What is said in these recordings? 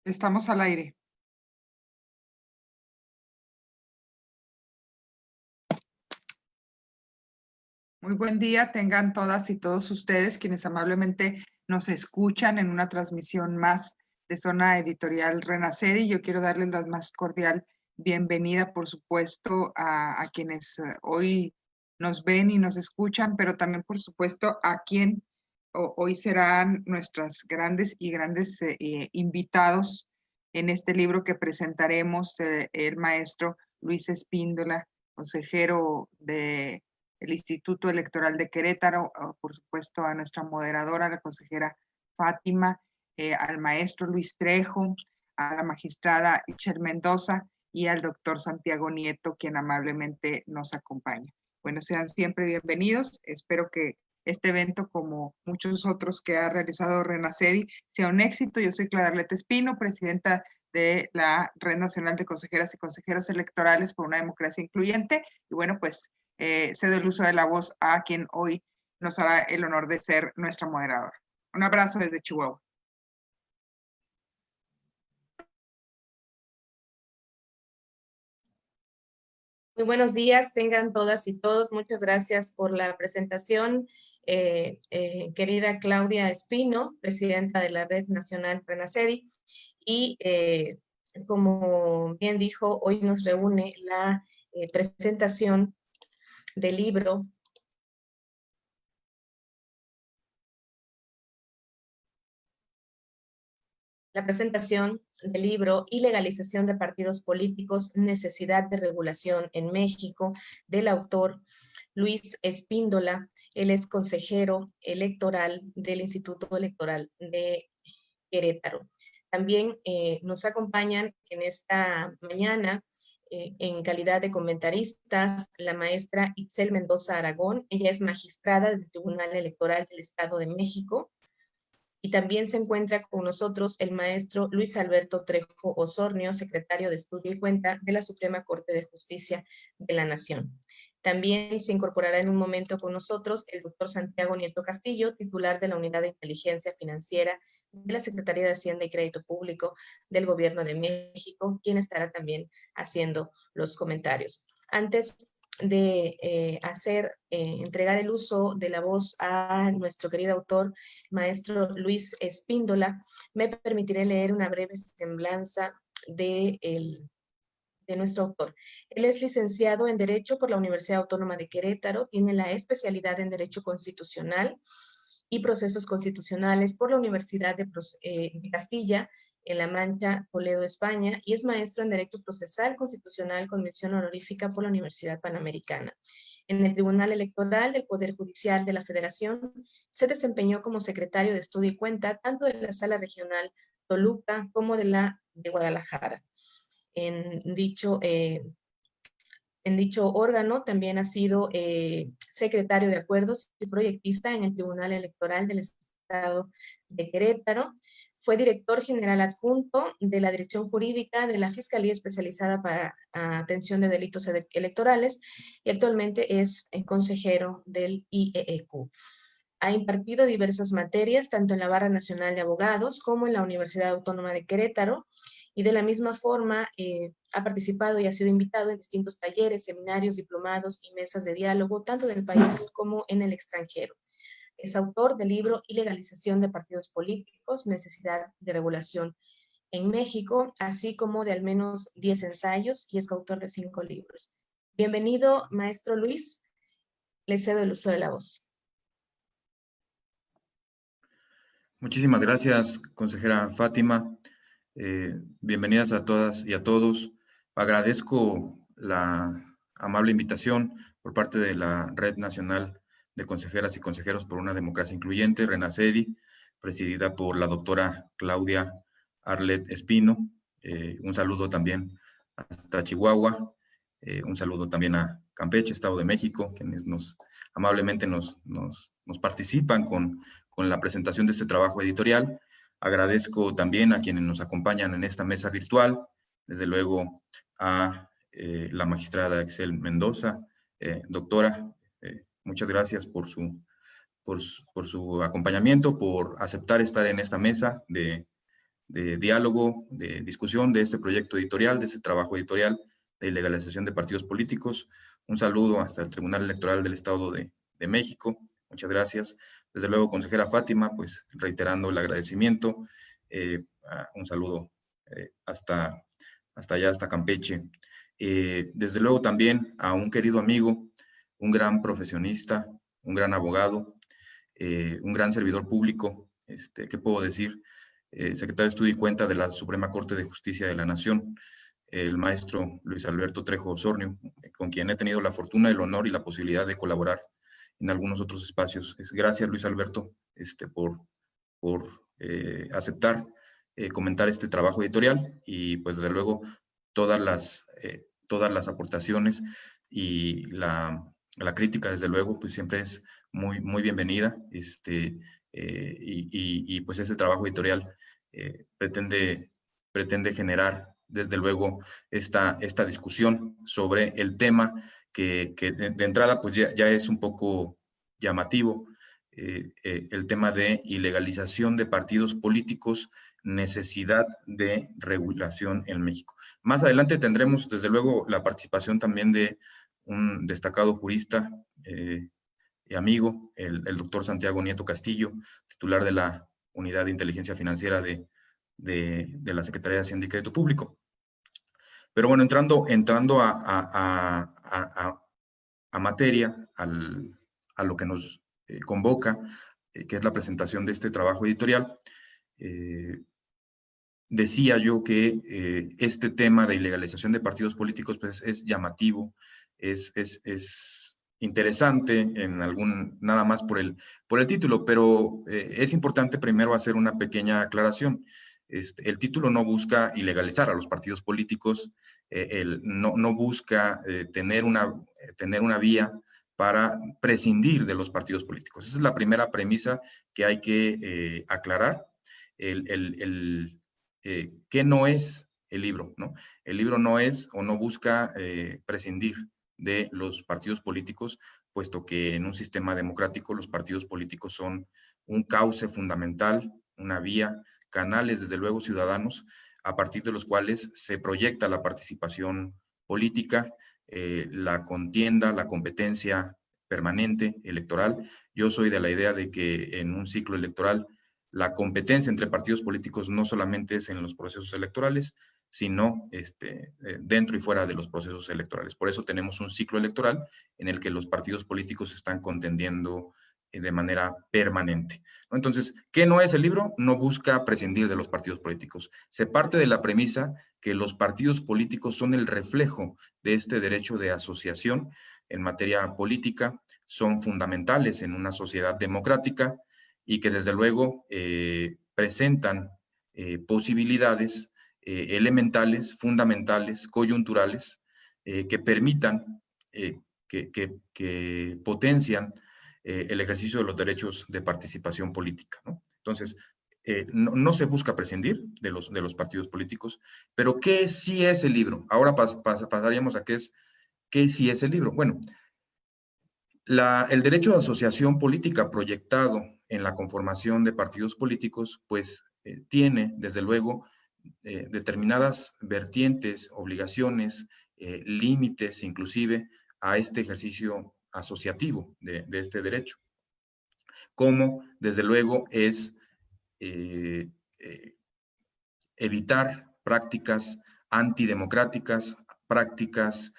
Estamos al aire. Muy buen día tengan todas y todos ustedes quienes amablemente nos escuchan en una transmisión más de Zona Editorial Renacer, y yo quiero darles la más cordial bienvenida, por supuesto, a quienes hoy nos ven y nos escuchan, pero también, por supuesto, a quien hoy serán nuestras grandes invitados en este libro que presentaremos, el maestro Luis Espíndola, consejero del Instituto Electoral de Querétaro, por supuesto a nuestra moderadora, la consejera Fátima, al maestro Luis Trejo, a la magistrada Itzel Mendoza y al doctor Santiago Nieto, quien amablemente nos acompaña. Bueno, sean siempre bienvenidos. Espero que este evento, como muchos otros que ha realizado Renacedi, sea un éxito. Yo soy Clara Arleta Espino, presidenta de la Red Nacional de Consejeras y Consejeros Electorales por una Democracia Incluyente. Y bueno, pues cedo el uso de la voz a quien hoy nos hará el honor de ser nuestra moderadora. Un abrazo desde Chihuahua. Muy buenos días, tengan todas y todos. Muchas gracias por la presentación. Querida Claudia Espino, presidenta de la Red Nacional Renacedi. Y como bien dijo, hoy nos reúne la presentación del libro y legalización de partidos políticos, necesidad de regulación en México, del autor Luis Espíndola. Él es consejero electoral del Instituto Electoral de Querétaro. También nos acompañan en esta mañana en calidad de comentaristas la maestra Itzel Mendoza Aragón. Ella es magistrada del Tribunal Electoral del Estado de México. Y también se encuentra con nosotros el maestro Luis Alberto Trejo Osornio, secretario de Estudio y Cuenta de la Suprema Corte de Justicia de la Nación. También se incorporará en un momento con nosotros el doctor Santiago Nieto Castillo, titular de la Unidad de Inteligencia Financiera de la Secretaría de Hacienda y Crédito Público del Gobierno de México, quien estará también haciendo los comentarios. Antes de entregar el uso de la voz a nuestro querido autor, maestro Luis Espíndola, me permitiré leer una breve semblanza de nuestro autor. Él es licenciado en Derecho por la Universidad Autónoma de Querétaro, tiene la especialidad en Derecho Constitucional y Procesos Constitucionales por la Universidad de Castilla, en La Mancha, Toledo, España, y es maestro en Derecho Procesal Constitucional con mención honorífica por la Universidad Panamericana. En el Tribunal Electoral del Poder Judicial de la Federación se desempeñó como secretario de Estudio y Cuenta tanto de la Sala Regional Toluca como de la de Guadalajara. En dicho órgano también ha sido secretario de Acuerdos y proyectista en el Tribunal Electoral del Estado de Querétaro. Fue director general adjunto de la Dirección Jurídica de la Fiscalía Especializada para Atención de Delitos Electorales y actualmente es consejero del IEEQ. Ha impartido diversas materias, tanto en la Barra Nacional de Abogados como en la Universidad Autónoma de Querétaro, y de la misma forma ha participado y ha sido invitado en distintos talleres, seminarios, diplomados y mesas de diálogo, tanto del país como en el extranjero. Es autor del libro Ilegalización de Partidos Políticos, Necesidad de Regulación en México, así como de al menos 10 ensayos, y es coautor de 5 libros. Bienvenido, maestro Luis. Le cedo el uso de la voz. Muchísimas gracias, consejera Fátima. Bienvenidas a todas y a todos. Agradezco la amable invitación por parte de la Red Nacional de Consejeras y Consejeros por una Democracia Incluyente, Renacedi, presidida por la doctora Claudia Arlet Espino. Un saludo también hasta Chihuahua. Un saludo también a Campeche, Estado de México, quienes amablemente nos participan con la presentación de este trabajo editorial. Agradezco también a quienes nos acompañan en esta mesa virtual, desde luego a la magistrada Itzel Mendoza. Doctora, muchas gracias por su acompañamiento, por aceptar estar en esta mesa de diálogo, de discusión de este proyecto editorial, de este trabajo editorial de ilegalización de partidos políticos. Un saludo hasta el Tribunal Electoral del Estado de México. Muchas gracias. Desde luego, consejera Fátima, pues reiterando el agradecimiento. Un saludo hasta allá, hasta Campeche. Desde luego también a un querido amigo, un gran profesionista, un gran abogado, un gran servidor público, ¿qué puedo decir? Secretario de Estudio y Cuenta de la Suprema Corte de Justicia de la Nación, el maestro Luis Alberto Trejo Osornio, con quien he tenido la fortuna, el honor y la posibilidad de colaborar en algunos otros espacios. Gracias, Luis Alberto, por aceptar comentar este trabajo editorial, y pues desde luego todas las aportaciones y la crítica, desde luego, pues siempre es muy bienvenida, y pues ese trabajo editorial pretende generar, desde luego, esta discusión sobre el tema que de entrada pues ya es un poco llamativo, el tema de ilegalización de partidos políticos, necesidad de regulación en México. Más adelante tendremos, desde luego, la participación también de un destacado jurista y amigo, el doctor Santiago Nieto Castillo, titular de la Unidad de Inteligencia Financiera de la Secretaría de Hacienda y Crédito Público. Pero bueno, entrando a materia, a lo que nos convoca, que es la presentación de este trabajo editorial, decía yo que este tema de ilegalización de partidos políticos pues, es llamativo, es interesante nada más por el título, pero es importante primero hacer una pequeña aclaración. El título no busca ilegalizar a los partidos políticos, no busca tener una vía para prescindir de los partidos políticos. Esa es la primera premisa que hay que aclarar. ¿Qué no es el libro? ¿No? El libro no es o no busca prescindir de los partidos políticos, puesto que en un sistema democrático los partidos políticos son un cauce fundamental, una vía, canales, desde luego, ciudadanos, a partir de los cuales se proyecta la participación política, la contienda, la competencia permanente electoral. Yo soy de la idea de que en un ciclo electoral la competencia entre partidos políticos no solamente es en los procesos electorales, sino dentro y fuera de los procesos electorales. Por eso tenemos un ciclo electoral en el que los partidos políticos están contendiendo de manera permanente. Entonces, ¿qué no es el libro? No busca prescindir de los partidos políticos. Se parte de la premisa que los partidos políticos son el reflejo de este derecho de asociación en materia política, son fundamentales en una sociedad democrática y que desde luego presentan posibilidades elementales, fundamentales, coyunturales, que permitan, que potencian el ejercicio de los derechos de participación política, ¿no? Entonces, no se busca prescindir de los partidos políticos, pero ¿qué sí es el libro? Ahora pasaríamos a ¿qué sí es el libro? Bueno, el derecho de asociación política proyectado en la conformación de partidos políticos, pues tiene, desde luego, determinadas vertientes, obligaciones, límites inclusive a este ejercicio asociativo de este derecho. Como, desde luego, es evitar prácticas antidemocráticas, prácticas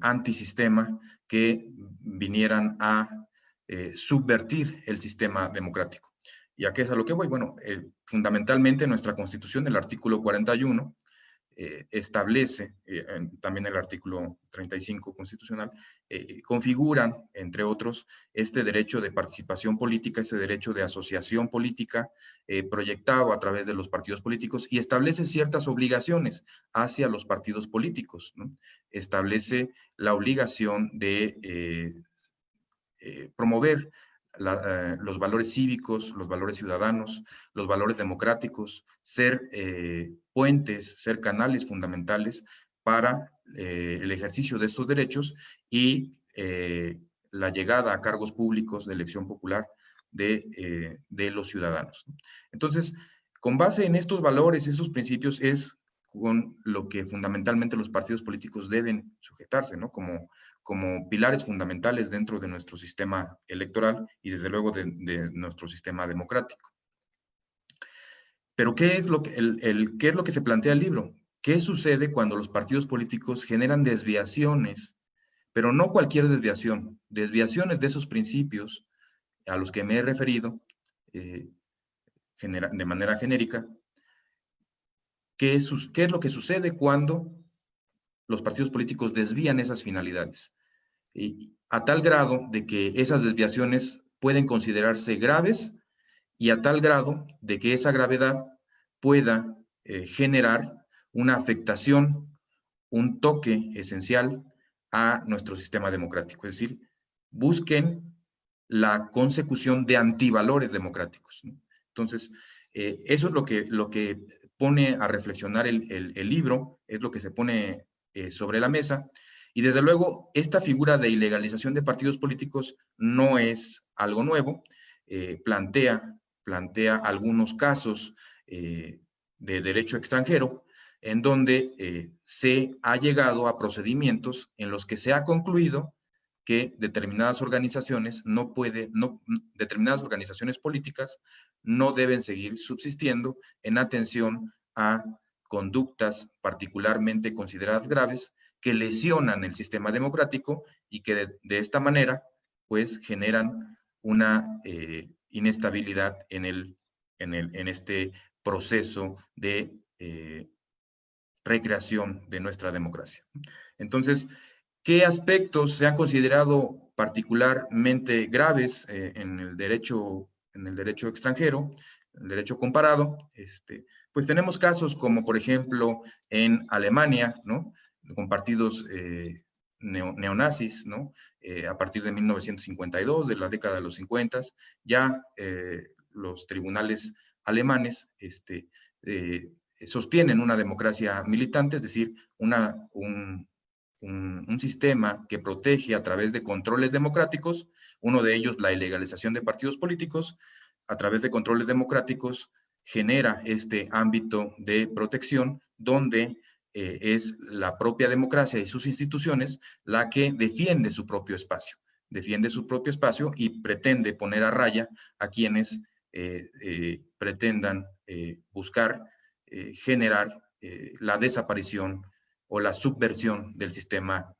antisistema que vinieran a subvertir el sistema democrático. ¿Y a qué es a lo que voy? Bueno, fundamentalmente nuestra Constitución, el artículo 41, establece, también el artículo 35 constitucional, configuran, entre otros, este derecho de participación política, este derecho de asociación política proyectado a través de los partidos políticos y establece ciertas obligaciones hacia los partidos políticos, ¿no? Establece la obligación de promover los valores cívicos, los valores ciudadanos, los valores democráticos, ser puentes, ser canales fundamentales para el ejercicio de estos derechos y la llegada a cargos públicos de elección popular de los ciudadanos. Entonces, Con base en estos valores, esos principios, es con lo que fundamentalmente los partidos políticos deben sujetarse, ¿no? Como pilares fundamentales dentro de nuestro sistema electoral y desde luego de nuestro sistema democrático. Pero ¿qué es lo que se plantea el libro? ¿Qué sucede cuando los partidos políticos generan desviaciones, pero no cualquier desviación, desviaciones de esos principios a los que me he referido de manera genérica? ¿Qué es lo que sucede cuando los partidos políticos desvían esas finalidades? Y a tal grado de que esas desviaciones pueden considerarse graves y a tal grado de que esa gravedad pueda generar una afectación, un toque esencial a nuestro sistema democrático. Es decir, busquen la consecución de antivalores democráticos, ¿no? Entonces, eso es lo que pone a reflexionar el libro, es lo que se pone sobre la mesa. Y desde luego, esta figura de ilegalización de partidos políticos no es algo nuevo. Plantea algunos casos de derecho extranjero en donde se ha llegado a procedimientos en los que se ha concluido que determinadas organizaciones determinadas organizaciones políticas no deben seguir subsistiendo en atención a conductas particularmente consideradas graves que lesionan el sistema democrático y que de esta manera pues generan una inestabilidad en este proceso de recreación de nuestra democracia. Entonces, ¿qué aspectos se han considerado particularmente graves en el derecho extranjero, el derecho comparado? Pues tenemos casos como, por ejemplo, en Alemania, ¿no? Con partidos neonazis, ¿no? A partir de 1952, de la década de los 50, ya los tribunales alemanes sostienen una democracia militante, es decir, un sistema que protege a través de controles democráticos, uno de ellos la ilegalización de partidos políticos, a través de controles democráticos genera este ámbito de protección donde es la propia democracia y sus instituciones la que defiende su propio espacio y pretende poner a raya a quienes pretendan buscar generar la desaparición o la subversión del sistema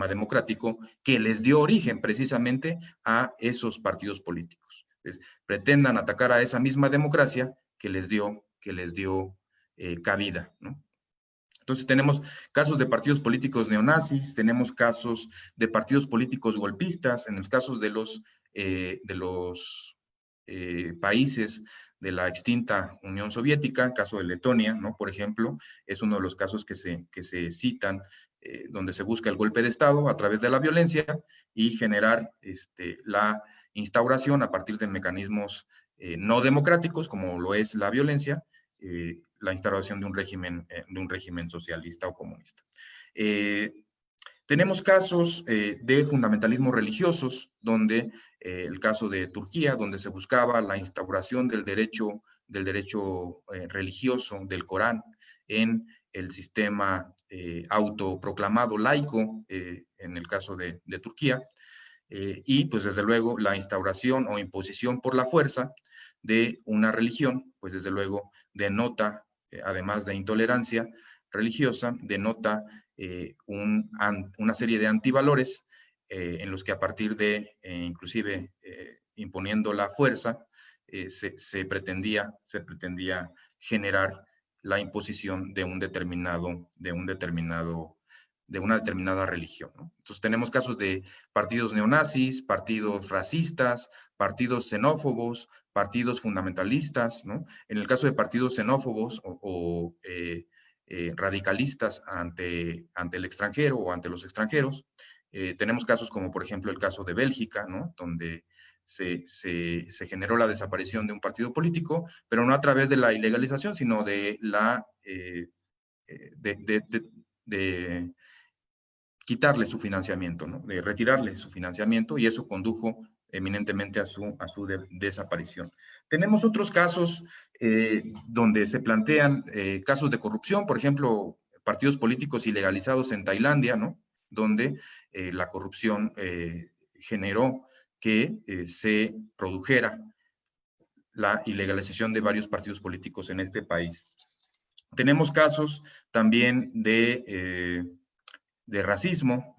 democrático que les dio origen precisamente a esos partidos políticos. Entonces, pretendan atacar a esa misma democracia que les dio cabida, ¿no? Entonces tenemos casos de partidos políticos neonazis, tenemos casos de partidos políticos golpistas, en los casos de los países de la extinta Unión Soviética, caso de Letonia, ¿no? Por ejemplo, es uno de los casos que se citan, donde se busca el golpe de Estado a través de la violencia y generar la instauración a partir de mecanismos no democráticos, como lo es la violencia, la instauración de un régimen socialista o comunista. Tenemos casos de fundamentalismo religiosos, donde el caso de Turquía, donde se buscaba la instauración del derecho religioso del Corán en el sistema autoproclamado laico, en el caso de Turquía, y pues desde luego la instauración o imposición por la fuerza de una religión, pues desde luego denota, además de intolerancia religiosa, denota una serie de antivalores en los que a partir de, inclusive imponiendo la fuerza, se pretendía generar la imposición de una determinada religión, ¿no? Entonces tenemos casos de partidos neonazis, partidos racistas, partidos xenófobos, partidos fundamentalistas, ¿no? En el caso de partidos xenófobos o radicalistas ante el extranjero o ante los extranjeros, tenemos casos como por ejemplo el caso de Bélgica, ¿no? Donde se generó la desaparición de un partido político, pero no a través de la ilegalización, sino de quitarle su financiamiento, ¿no? De retirarle su financiamiento, y eso condujo eminentemente a su desaparición. Tenemos otros casos donde se plantean casos de corrupción, por ejemplo, partidos políticos ilegalizados en Tailandia, ¿no? Donde la corrupción generó que se produjera la ilegalización de varios partidos políticos en este país. Tenemos casos también de racismo,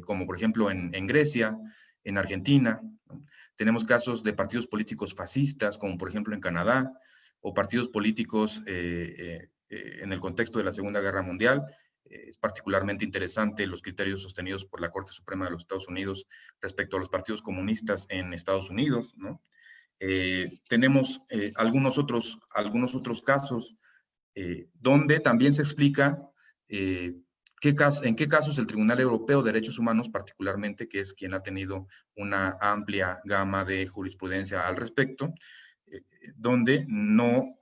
como por ejemplo en Grecia, en Argentina, ¿no? Tenemos casos de partidos políticos fascistas, como por ejemplo en Canadá, o partidos políticos en el contexto de la Segunda Guerra Mundial. Es particularmente interesante los criterios sostenidos por la Corte Suprema de los Estados Unidos respecto a los partidos comunistas en Estados Unidos, ¿no? Tenemos algunos otros casos donde también se explica en qué casos el Tribunal Europeo de Derechos Humanos, particularmente, que es quien ha tenido una amplia gama de jurisprudencia al respecto, donde no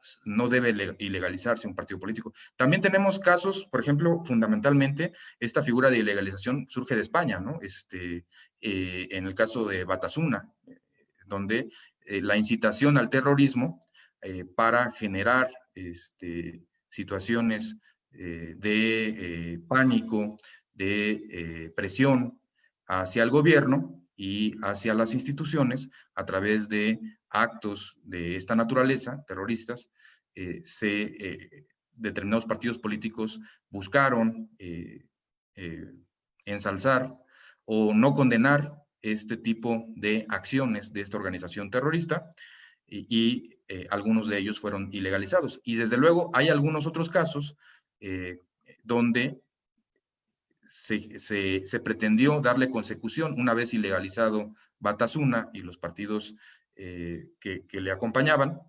debe ilegalizarse un partido político. También tenemos casos, por ejemplo, fundamentalmente, esta figura de ilegalización surge de España, ¿no? En el caso de Batasuna, donde la incitación al terrorismo para generar situaciones de pánico, de presión hacia el gobierno y hacia las instituciones a través de actos de esta naturaleza, terroristas, determinados partidos políticos buscaron ensalzar o no condenar este tipo de acciones de esta organización terrorista y algunos de ellos fueron ilegalizados. Y desde luego hay algunos otros casos donde se pretendió darle consecución una vez ilegalizado Batasuna y los partidos que le acompañaban,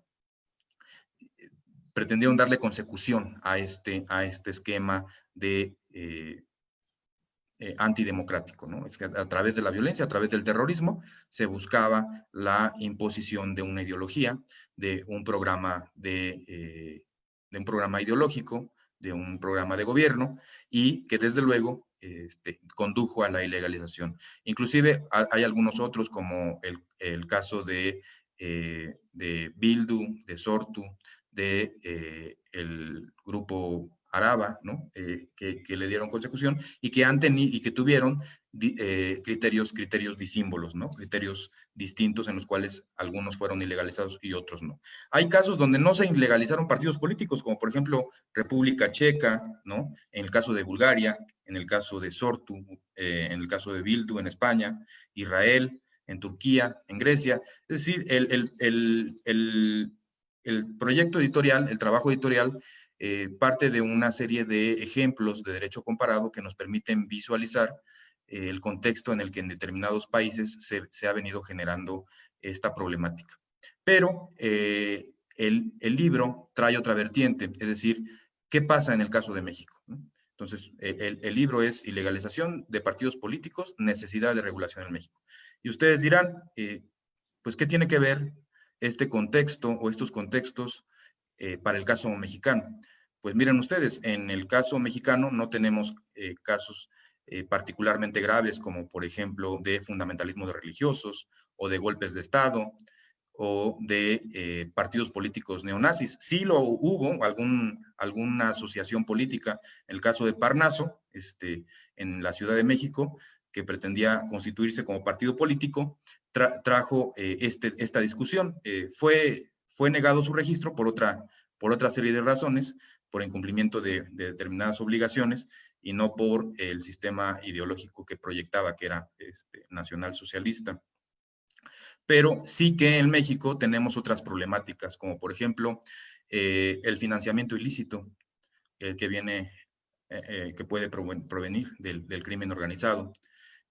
pretendieron darle consecución a este esquema de antidemocrático, ¿no? Es que a través de la violencia, a través del terrorismo, se buscaba la imposición de una ideología, de un programa ideológico, de un programa de gobierno, y que desde luego condujo a la ilegalización. Inclusive hay algunos otros, como el caso de Bildu, de Sortu, el grupo Araba, ¿no? Que le dieron consecución y que tuvieron criterios disímbolos, ¿no? Criterios distintos en los cuales algunos fueron ilegalizados y otros no. Hay casos donde no se ilegalizaron partidos políticos, como por ejemplo República Checa, ¿no? En el caso de Bulgaria, en el caso de Sortu, en el caso de Bildu en España, Israel, en Turquía, en Grecia. Es decir, el proyecto editorial, el trabajo editorial, parte de una serie de ejemplos de derecho comparado que nos permiten visualizar el contexto en el que en determinados países se ha venido generando esta problemática. Pero el libro trae otra vertiente, es decir, ¿qué pasa en el caso de México? ¿No? Entonces, el libro es Ilegalización de partidos políticos, necesidad de regulación en México. Y ustedes dirán, pues, ¿qué tiene que ver este contexto o estos contextos para el caso mexicano? Pues miren ustedes, en el caso mexicano no tenemos casos particularmente graves, como por ejemplo de fundamentalismo de religiosos o de golpes de Estado o de partidos políticos neonazis. Sí lo hubo, alguna asociación política, en el caso de Parnaso, en la Ciudad de México, que pretendía constituirse como partido político, trajo esta discusión. Fue negado su registro por otra serie de razones, por incumplimiento de determinadas obligaciones y no por el sistema ideológico que proyectaba, que era nacionalsocialista. Pero sí que en México tenemos otras problemáticas, como por ejemplo el financiamiento ilícito, que puede provenir del crimen organizado.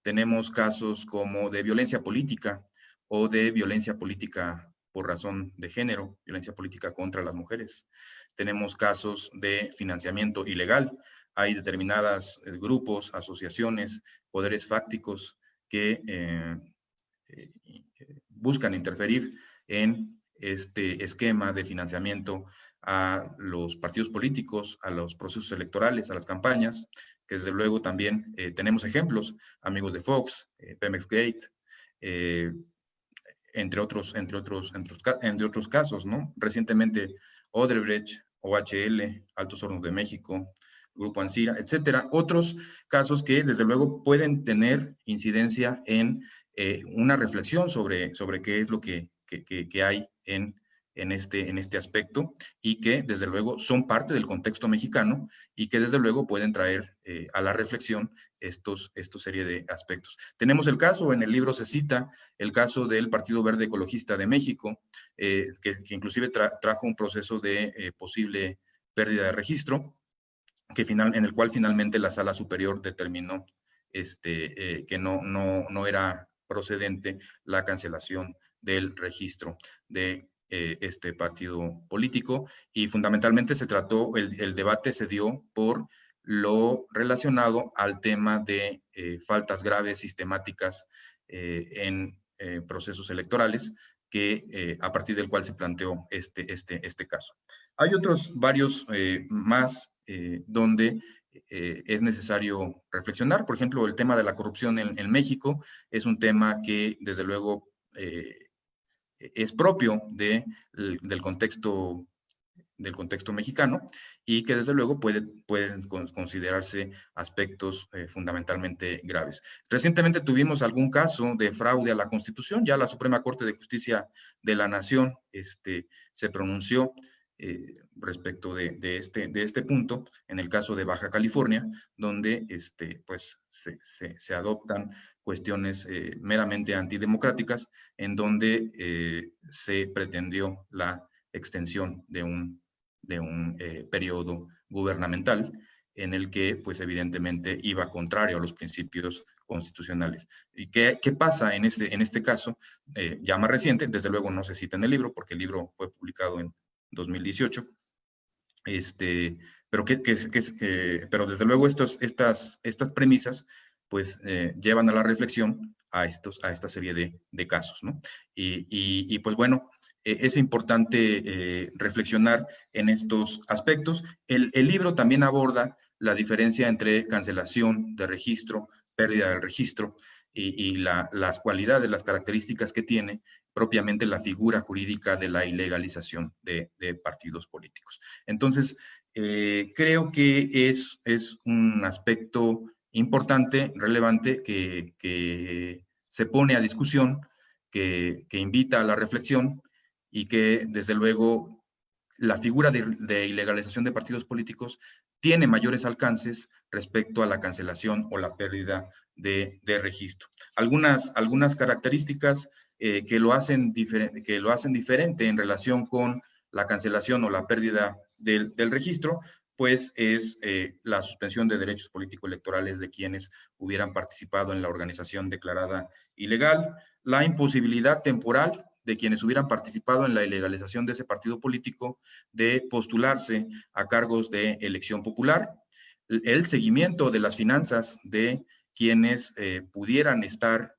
Tenemos casos como de violencia política o de violencia política por razón de género, violencia política contra las mujeres. Tenemos casos de financiamiento ilegal. Hay determinados grupos, asociaciones, poderes fácticos que buscan interferir en este esquema de financiamiento a los partidos políticos, a los procesos electorales, a las campañas, que desde luego también tenemos ejemplos, amigos de Fox, Pemex Gate, entre otros casos, ¿no? Recientemente Odebrecht, OHL, Altos Hornos de México, Grupo Ansira, etcétera. Otros casos que desde luego pueden tener incidencia en una reflexión sobre qué es lo que hay en este aspecto, y que desde luego son parte del contexto mexicano y que desde luego pueden traer a la reflexión estos serie de aspectos. Tenemos el caso, en el libro se cita el caso del Partido Verde Ecologista de México, que inclusive trajo un proceso de posible pérdida de registro, en el cual finalmente la Sala Superior determinó que no era procedente la cancelación del registro de este partido político, y fundamentalmente el debate se dio por lo relacionado al tema de faltas graves sistemáticas en procesos electorales, a partir del cual se planteó este caso. Hay otros varios más donde es necesario reflexionar. Por ejemplo, el tema de la corrupción en México es un tema que desde luego es propio del contexto mexicano, y que desde luego pueden considerarse aspectos fundamentalmente graves. Recientemente tuvimos algún caso de fraude a la Constitución. Ya la Suprema Corte de Justicia de la Nación se pronunció respecto de este punto, en el caso de Baja California, donde pues se adoptan cuestiones meramente antidemocráticas, en donde se pretendió la extensión de un periodo gubernamental, en el que pues evidentemente iba contrario a los principios constitucionales. ¿Y qué pasa en este caso? Ya más reciente, desde luego no se cita en el libro, porque el libro fue publicado en 2018, pero desde luego estas premisas pues llevan a la reflexión a esta serie de casos, ¿no? Y pues bueno, es importante reflexionar en estos aspectos. El libro también aborda la diferencia entre cancelación de registro, pérdida del registro, y las cualidades, las características que tiene propiamente la figura jurídica de la ilegalización de partidos políticos. Entonces, creo que es un aspecto importante, relevante, que se pone a discusión, que invita a la reflexión, y que desde luego la figura de ilegalización de partidos políticos tiene mayores alcances respecto a la cancelación o la pérdida de registro. Algunas características que lo hacen diferente en relación con la cancelación o la pérdida del registro, pues es la suspensión de derechos político-electorales de quienes hubieran participado en la organización declarada ilegal, la imposibilidad temporal de quienes hubieran participado en la ilegalización de ese partido político de postularse a cargos de elección popular, el seguimiento de las finanzas de quienes pudieran estar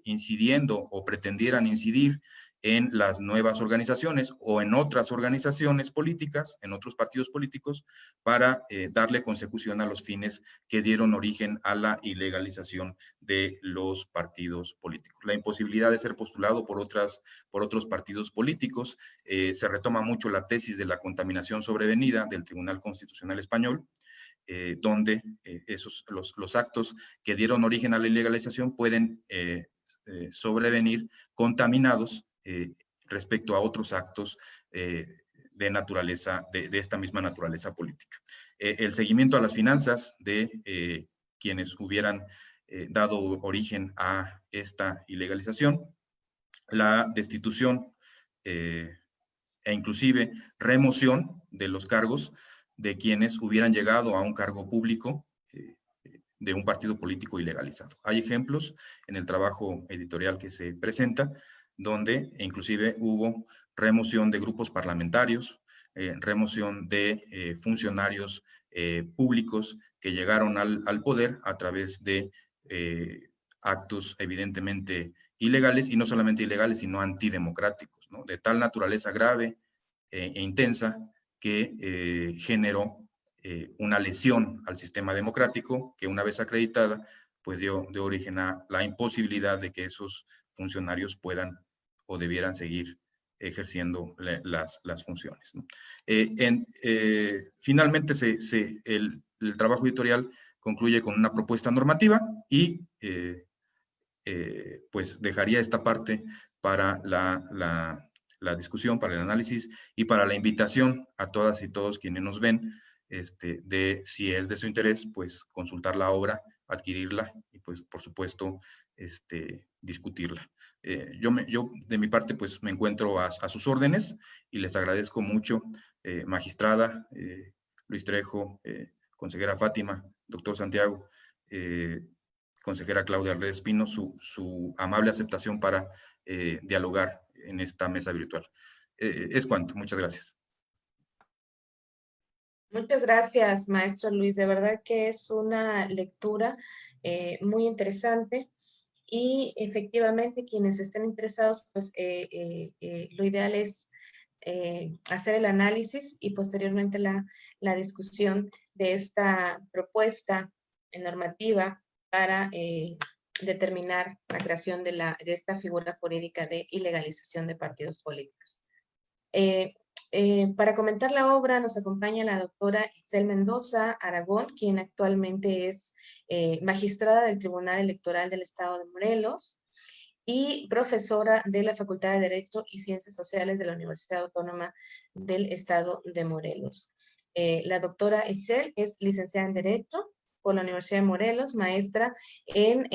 incidiendo o pretendieran incidir en las nuevas organizaciones o en otras organizaciones políticas, en otros partidos políticos, para darle consecución a los fines que dieron origen a la ilegalización de los partidos políticos. La imposibilidad de ser postulado por otros partidos políticos. Se retoma mucho la tesis de la contaminación sobrevenida del Tribunal Constitucional Español, donde los actos que dieron origen a la ilegalización pueden sobrevenir contaminados respecto a otros actos de esta misma naturaleza política. El seguimiento a las finanzas de quienes hubieran dado origen a esta ilegalización, la destitución e inclusive remoción de los cargos de quienes hubieran llegado a un cargo público de un partido político ilegalizado. Hay ejemplos en el trabajo editorial que se presenta, donde inclusive hubo remoción de grupos parlamentarios, remoción de funcionarios públicos que llegaron al poder a través de actos evidentemente ilegales, y no solamente ilegales, sino antidemocráticos, ¿no? De tal naturaleza grave e intensa que generó una lesión al sistema democrático, que una vez acreditada, pues dio origen a la imposibilidad de que esos funcionarios puedan o debieran seguir ejerciendo las funciones, ¿no? Finalmente, el trabajo editorial concluye con una propuesta normativa y pues dejaría esta parte para la discusión, para el análisis y para la invitación a todas y todos quienes nos ven, de si es de su interés, pues consultar la obra, adquirirla y pues por supuesto discutirla. Yo de mi parte pues me encuentro a sus órdenes y les agradezco mucho, magistrada Luis Trejo, consejera Fátima, doctor Santiago, consejera Claudia Alred Espino, su amable aceptación para dialogar en esta mesa virtual. Es cuanto. Muchas gracias. Muchas gracias, maestro Luis. De verdad que es una lectura muy interesante y efectivamente quienes estén interesados, pues lo ideal es hacer el análisis y posteriormente la discusión de esta propuesta normativa para determinar la creación de esta figura jurídica de ilegalización de partidos políticos. Para comentar la obra nos acompaña la doctora Itzel Mendoza Aragón, quien actualmente es magistrada del Tribunal Electoral del Estado de Morelos y profesora de la Facultad de Derecho y Ciencias Sociales de la Universidad Autónoma del Estado de Morelos. La doctora Itzel es licenciada en Derecho por la Universidad de Morelos, maestra en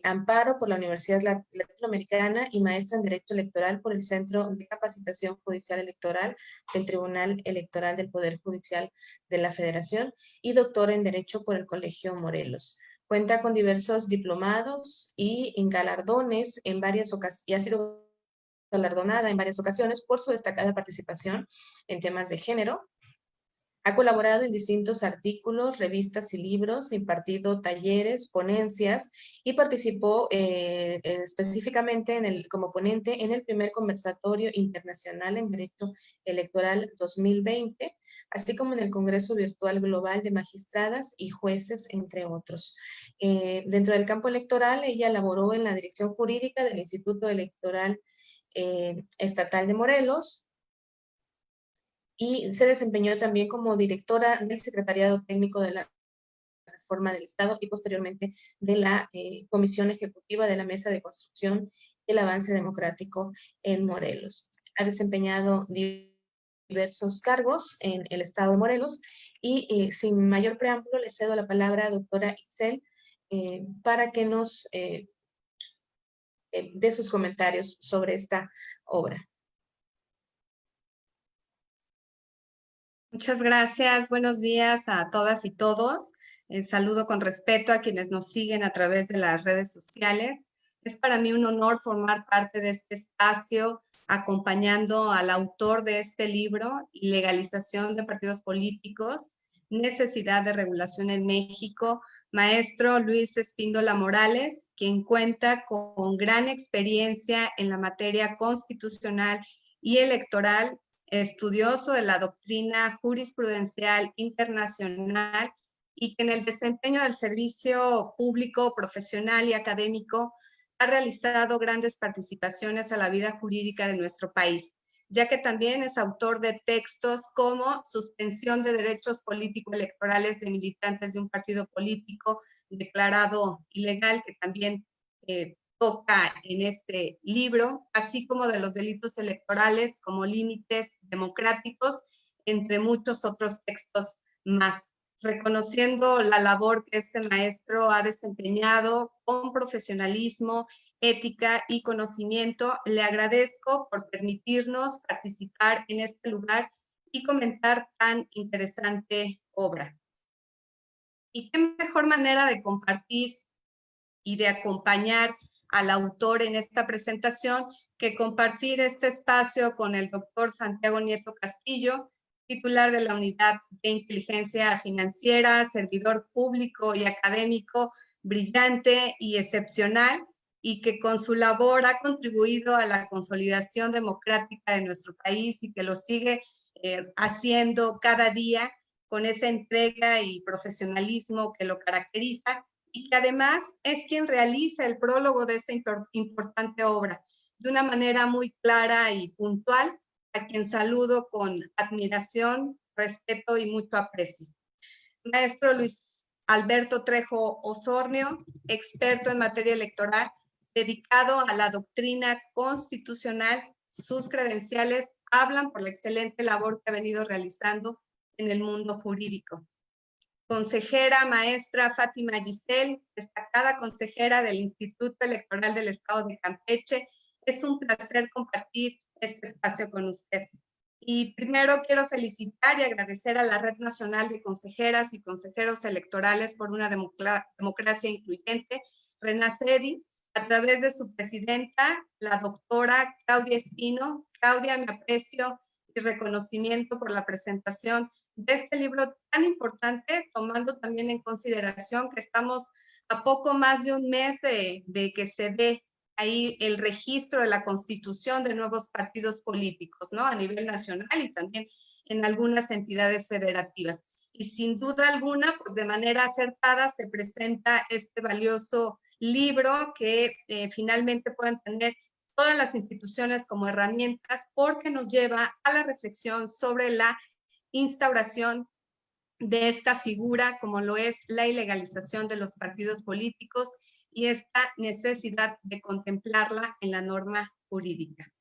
Amparo por la Universidad Latinoamericana y maestra en Derecho Electoral por el Centro de Capacitación Judicial Electoral del Tribunal Electoral del Poder Judicial de la Federación y doctora en Derecho por el Colegio Morelos. Cuenta con diversos diplomados y en galardones en varias ocasiones, y ha sido galardonada en varias ocasiones por su destacada participación en temas de género. Ha colaborado en distintos artículos, revistas y libros, impartido talleres, ponencias y participó específicamente como ponente en el primer conversatorio internacional en Derecho Electoral 2020, así como en el Congreso Virtual Global de Magistradas y Jueces, entre otros. Dentro del campo electoral, ella laboró en la Dirección Jurídica del Instituto Electoral Estatal de Morelos, y se desempeñó también como directora del Secretariado Técnico de la Reforma del Estado y posteriormente de la Comisión Ejecutiva de la Mesa de Construcción y el Avance Democrático en Morelos. Ha desempeñado diversos cargos en el Estado de Morelos y sin mayor preámbulo le cedo la palabra a la doctora Itzel para que nos dé sus comentarios sobre esta obra. Muchas gracias. Buenos días a todas y todos. Saludo con respeto a quienes nos siguen a través de las redes sociales. Es para mí un honor formar parte de este espacio acompañando al autor de este libro, Ilegalización de Partidos Políticos, Necesidad de Regulación en México, maestro Luis Espíndola Morales, quien cuenta con gran experiencia en la materia constitucional y electoral, estudioso de la doctrina jurisprudencial internacional y que en el desempeño del servicio público, profesional y académico ha realizado grandes participaciones a la vida jurídica de nuestro país, ya que también es autor de textos como Suspensión de Derechos Político-Electorales de Militantes de un Partido Político declarado ilegal, que también toca en este libro, así como de los delitos electorales como límites democráticos, entre muchos otros textos más, reconociendo la labor que este maestro ha desempeñado con profesionalismo, ética y conocimiento. Le agradezco por permitirnos participar en este lugar y comentar tan interesante obra. Y qué mejor manera de compartir y de acompañar al autor en esta presentación que compartir este espacio con el doctor Santiago Nieto Castillo, titular de la Unidad de Inteligencia Financiera, servidor público y académico brillante y excepcional, y que con su labor ha contribuido a la consolidación democrática de nuestro país y que lo sigue haciendo cada día con esa entrega y profesionalismo que lo caracteriza, y que además es quien realiza el prólogo de esta importante obra. de una manera muy clara y puntual, a quien saludo con admiración, respeto y mucho aprecio. Maestro Luis Alberto Trejo Osornio, experto en materia electoral, dedicado a la doctrina constitucional. Sus credenciales hablan por la excelente labor que ha venido realizando en el mundo jurídico. Consejera maestra Fátima Giselle, destacada consejera del Instituto Electoral del Estado de Campeche. Es un placer compartir este espacio con usted. Y primero quiero felicitar y agradecer a la Red Nacional de Consejeras y Consejeros Electorales por una democracia incluyente, RENACEDI, a través de su presidenta, la doctora Claudia Espino. Claudia, me aprecio y reconocimiento por la presentación de este libro tan importante, tomando también en consideración que estamos a poco más de un mes de que se dé ahí el registro de la constitución de nuevos partidos políticos, ¿no? A nivel nacional y también en algunas entidades federativas. Y sin duda alguna, pues de manera acertada se presenta este valioso libro que finalmente puedan tener todas las instituciones como herramientas, porque nos lleva a la reflexión sobre la instauración de esta figura, como lo es la ilegalización de los partidos políticos y esta necesidad de contemplarla en la norma jurídica.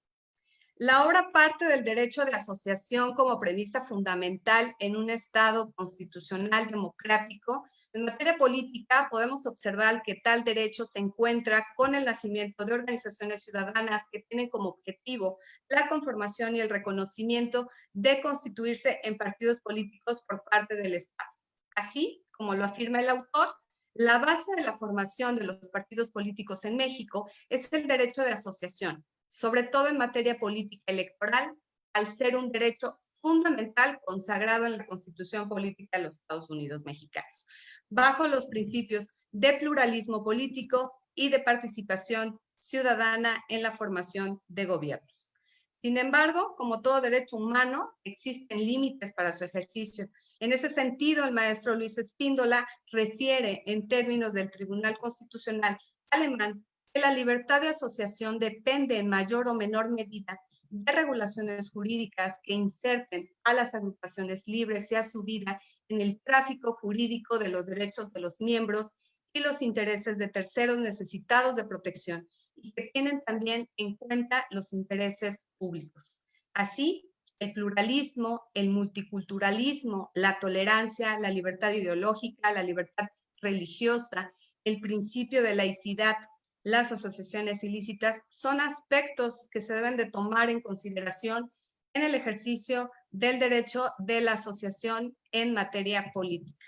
La obra parte del derecho de asociación como premisa fundamental en un Estado constitucional democrático. En materia política podemos observar que tal derecho se encuentra con el nacimiento de organizaciones ciudadanas que tienen como objetivo la conformación y el reconocimiento de constituirse en partidos políticos por parte del Estado. Así, como lo afirma el autor, la base de la formación de los partidos políticos en México es el derecho de asociación, sobre todo en materia política electoral, al ser un derecho fundamental consagrado en la Constitución Política de los Estados Unidos Mexicanos, bajo los principios de pluralismo político y de participación ciudadana en la formación de gobiernos. Sin embargo, como todo derecho humano, existen límites para su ejercicio. En ese sentido, el maestro Luis Espíndola refiere en términos del Tribunal Constitucional alemán que la libertad de asociación depende en mayor o menor medida de regulaciones jurídicas que inserten a las agrupaciones libres y a su vida en el tráfico jurídico de los derechos de los miembros y los intereses de terceros necesitados de protección, y que tienen también en cuenta los intereses públicos. Así, el pluralismo, el multiculturalismo, la tolerancia, la libertad ideológica, la libertad religiosa, el principio de laicidad, las asociaciones ilícitas son aspectos que se deben de tomar en consideración en el ejercicio del derecho de la asociación en materia política.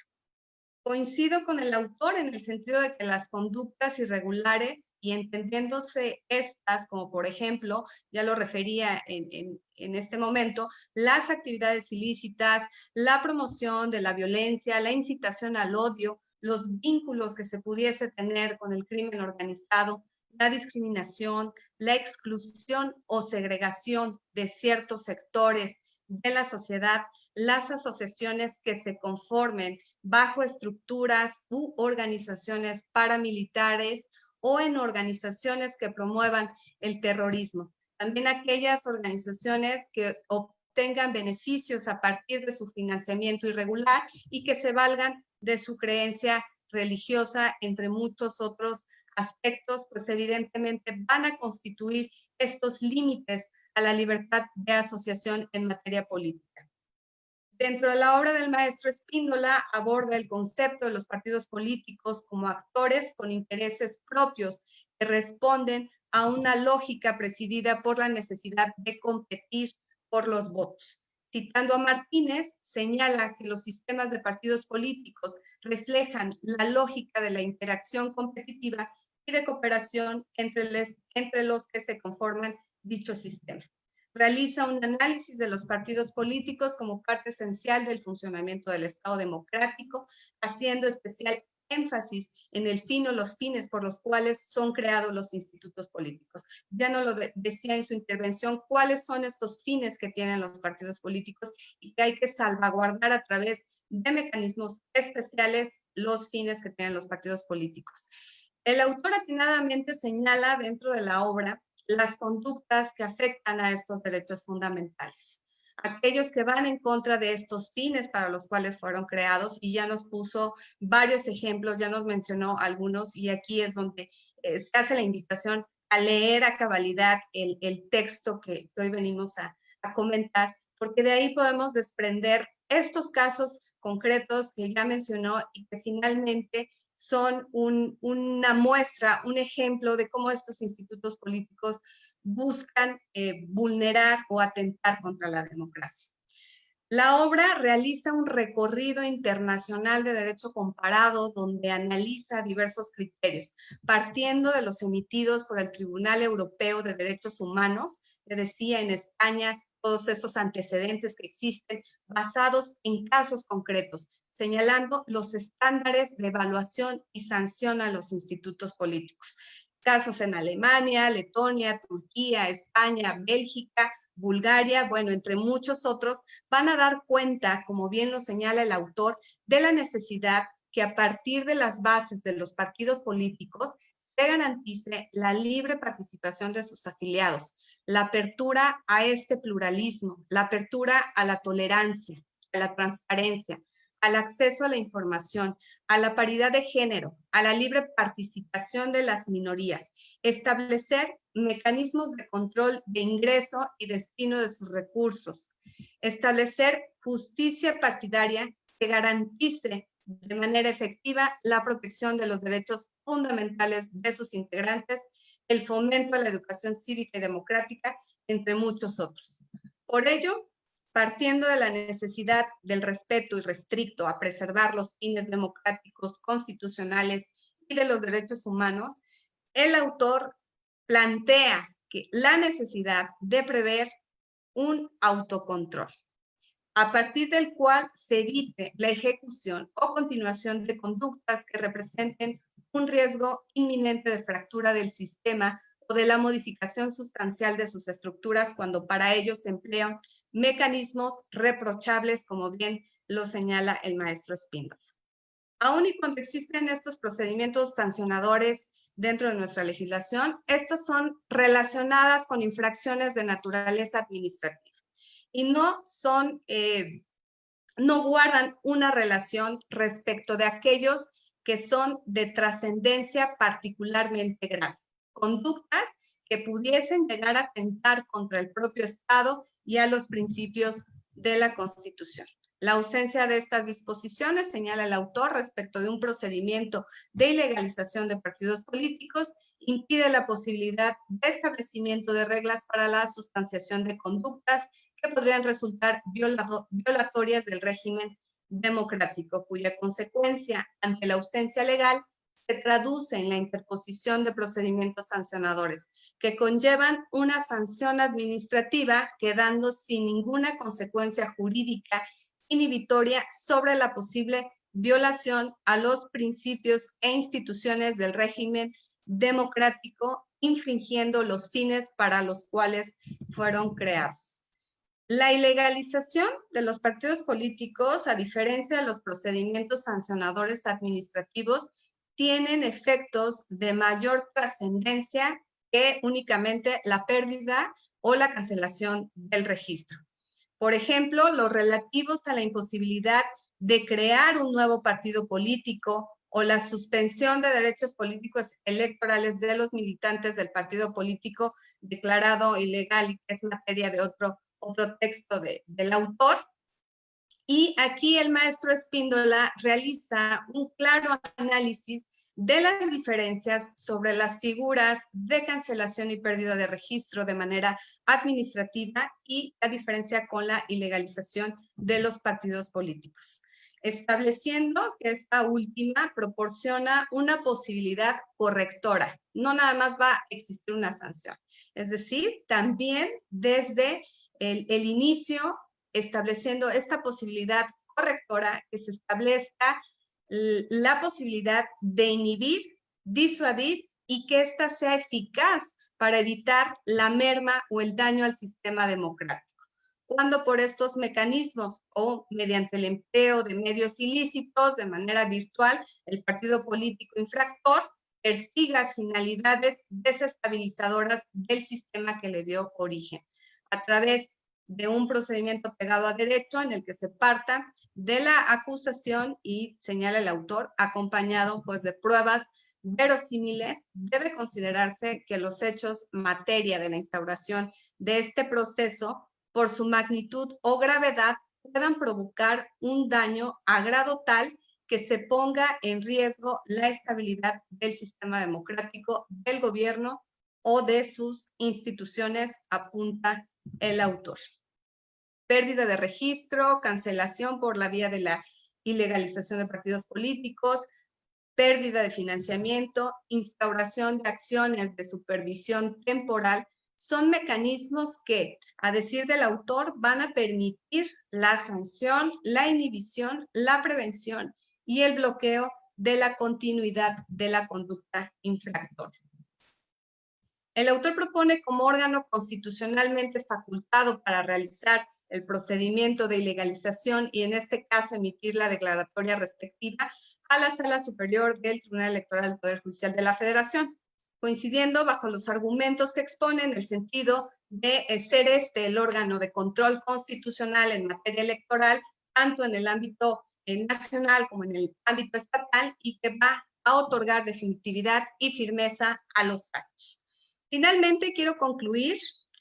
Coincido con el autor en el sentido de que las conductas irregulares, y entendiéndose estas como por ejemplo, ya lo refería en este momento, las actividades ilícitas, la promoción de la violencia, la incitación al odio, los vínculos que se pudiese tener con el crimen organizado, la discriminación, la exclusión o segregación de ciertos sectores de la sociedad, las asociaciones que se conformen bajo estructuras u organizaciones paramilitares o en organizaciones que promuevan el terrorismo. También aquellas organizaciones que obtengan beneficios a partir de su financiamiento irregular y que se valgan de su creencia religiosa, entre muchos otros aspectos, pues evidentemente van a constituir estos límites a la libertad de asociación en materia política. Dentro de la obra del maestro Espíndola aborda el concepto de los partidos políticos como actores con intereses propios que responden a una lógica presidida por la necesidad de competir por los votos. Citando a Martínez, señala que los sistemas de partidos políticos reflejan la lógica de la interacción competitiva y de cooperación entre los que se conforman dicho sistema. Realiza un análisis de los partidos políticos como parte esencial del funcionamiento del Estado democrático, haciendo especial énfasis en el fin o los fines por los cuales son creados los institutos políticos. Ya no lo decía en su intervención, cuáles son estos fines que tienen los partidos políticos y que hay que salvaguardar a través de mecanismos especiales los fines que tienen los partidos políticos. El autor atinadamente señala dentro de la obra las conductas que afectan a estos derechos fundamentales. Aquellos que van en contra de estos fines para los cuales fueron creados, y ya nos puso varios ejemplos, ya nos mencionó algunos, y aquí es donde se hace la invitación a leer a cabalidad el texto que hoy venimos a comentar, porque de ahí podemos desprender estos casos concretos que ya mencionó y que finalmente son una muestra, un ejemplo de cómo estos institutos políticos buscan vulnerar o atentar contra la democracia. La obra realiza un recorrido internacional de derecho comparado donde analiza diversos criterios, partiendo de los emitidos por el Tribunal Europeo de Derechos Humanos, que decía en España, todos esos antecedentes que existen basados en casos concretos, señalando los estándares de evaluación y sanción a los institutos políticos. Casos en Alemania, Letonia, Turquía, España, Bélgica, Bulgaria, bueno, entre muchos otros, van a dar cuenta, como bien lo señala el autor, de la necesidad que a partir de las bases de los partidos políticos se garantice la libre participación de sus afiliados, la apertura a este pluralismo, la apertura a la tolerancia, a la transparencia, al acceso a la información, a la paridad de género, a la libre participación de las minorías, establecer mecanismos de control de ingreso y destino de sus recursos, establecer justicia partidaria que garantice de manera efectiva la protección de los derechos fundamentales de sus integrantes, el fomento a la educación cívica y democrática, entre muchos otros. Por ello, partiendo de la necesidad del respeto irrestricto a preservar los fines democráticos constitucionales y de los derechos humanos, el autor plantea que la necesidad de prever un autocontrol, a partir del cual se evite la ejecución o continuación de conductas que representen un riesgo inminente de fractura del sistema o de la modificación sustancial de sus estructuras cuando para ello se emplean mecanismos reprochables, como bien lo señala el maestro Espíndola. Aún y cuando existen estos procedimientos sancionadores dentro de nuestra legislación, estos son relacionadas con infracciones de naturaleza administrativa y no guardan una relación respecto de aquellos que son de trascendencia particularmente grave, conductas que pudiesen llegar a atentar contra el propio Estado y a los principios de la Constitución. La ausencia de estas disposiciones, señala el autor, respecto de un procedimiento de ilegalización de partidos políticos, impide la posibilidad de establecimiento de reglas para la sustanciación de conductas que podrían resultar violatorias del régimen democrático, cuya consecuencia ante la ausencia legal se traduce en la interposición de procedimientos sancionadores que conllevan una sanción administrativa quedando sin ninguna consecuencia jurídica inhibitoria sobre la posible violación a los principios e instituciones del régimen democrático, infringiendo los fines para los cuales fueron creados. La ilegalización de los partidos políticos, a diferencia de los procedimientos sancionadores administrativos, tienen efectos de mayor trascendencia que únicamente la pérdida o la cancelación del registro. Por ejemplo, los relativos a la imposibilidad de crear un nuevo partido político o la suspensión de derechos políticos electorales de los militantes del partido político declarado ilegal y que es materia de otro texto del autor. Y aquí el maestro Espíndola realiza un claro análisis de las diferencias sobre las figuras de cancelación y pérdida de registro de manera administrativa y la diferencia con la ilegalización de los partidos políticos, estableciendo que esta última proporciona una posibilidad correctora, no nada más va a existir una sanción, es decir, también desde el inicio, estableciendo esta posibilidad correctora que se establezca la posibilidad de inhibir, disuadir y que ésta sea eficaz para evitar la merma o el daño al sistema democrático. Cuando por estos mecanismos o mediante el empleo de medios ilícitos de manera virtual, el partido político infractor persiga finalidades desestabilizadoras del sistema que le dio origen, a través de un procedimiento pegado a derecho en el que se parta de la acusación y, señala el autor, acompañado pues de pruebas verosímiles. Debe considerarse que los hechos materia de la instauración de este proceso, por su magnitud o gravedad, puedan provocar un daño a grado tal que se ponga en riesgo la estabilidad del sistema democrático, del gobierno o de sus instituciones, apunta el autor. Pérdida de registro, cancelación por la vía de la ilegalización de partidos políticos, pérdida de financiamiento, instauración de acciones de supervisión temporal, son mecanismos que, a decir del autor, van a permitir la sanción, la inhibición, la prevención y el bloqueo de la continuidad de la conducta infractora. El autor propone como órgano constitucionalmente facultado para realizar el procedimiento de ilegalización y en este caso emitir la declaratoria respectiva a la Sala Superior del Tribunal Electoral del Poder Judicial de la Federación, coincidiendo bajo los argumentos que exponen el sentido de ser este el órgano de control constitucional en materia electoral, tanto en el ámbito nacional como en el ámbito estatal, y que va a otorgar definitividad y firmeza a los actos. Finalmente, quiero concluir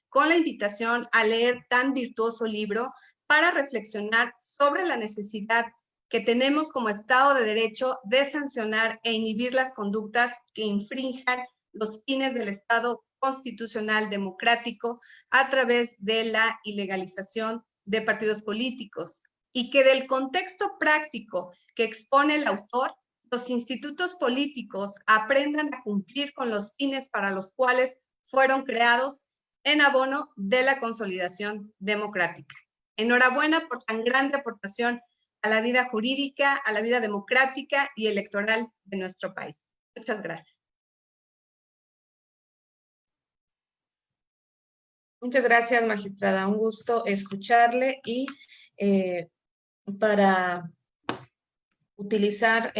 con la invitación a leer tan virtuoso libro para reflexionar sobre la necesidad que tenemos como Estado de Derecho de sancionar e inhibir las conductas que infrinjan los fines del Estado constitucional democrático a través de la ilegalización de partidos políticos, y que del contexto práctico que expone el autor, los institutos políticos aprendan a cumplir con los fines para los cuales fueron creados en abono de la consolidación democrática. Enhorabuena por tan grande aportación a la vida jurídica, a la vida democrática y electoral de nuestro país. Muchas gracias. Muchas gracias, magistrada. Un gusto escucharle y para utilizar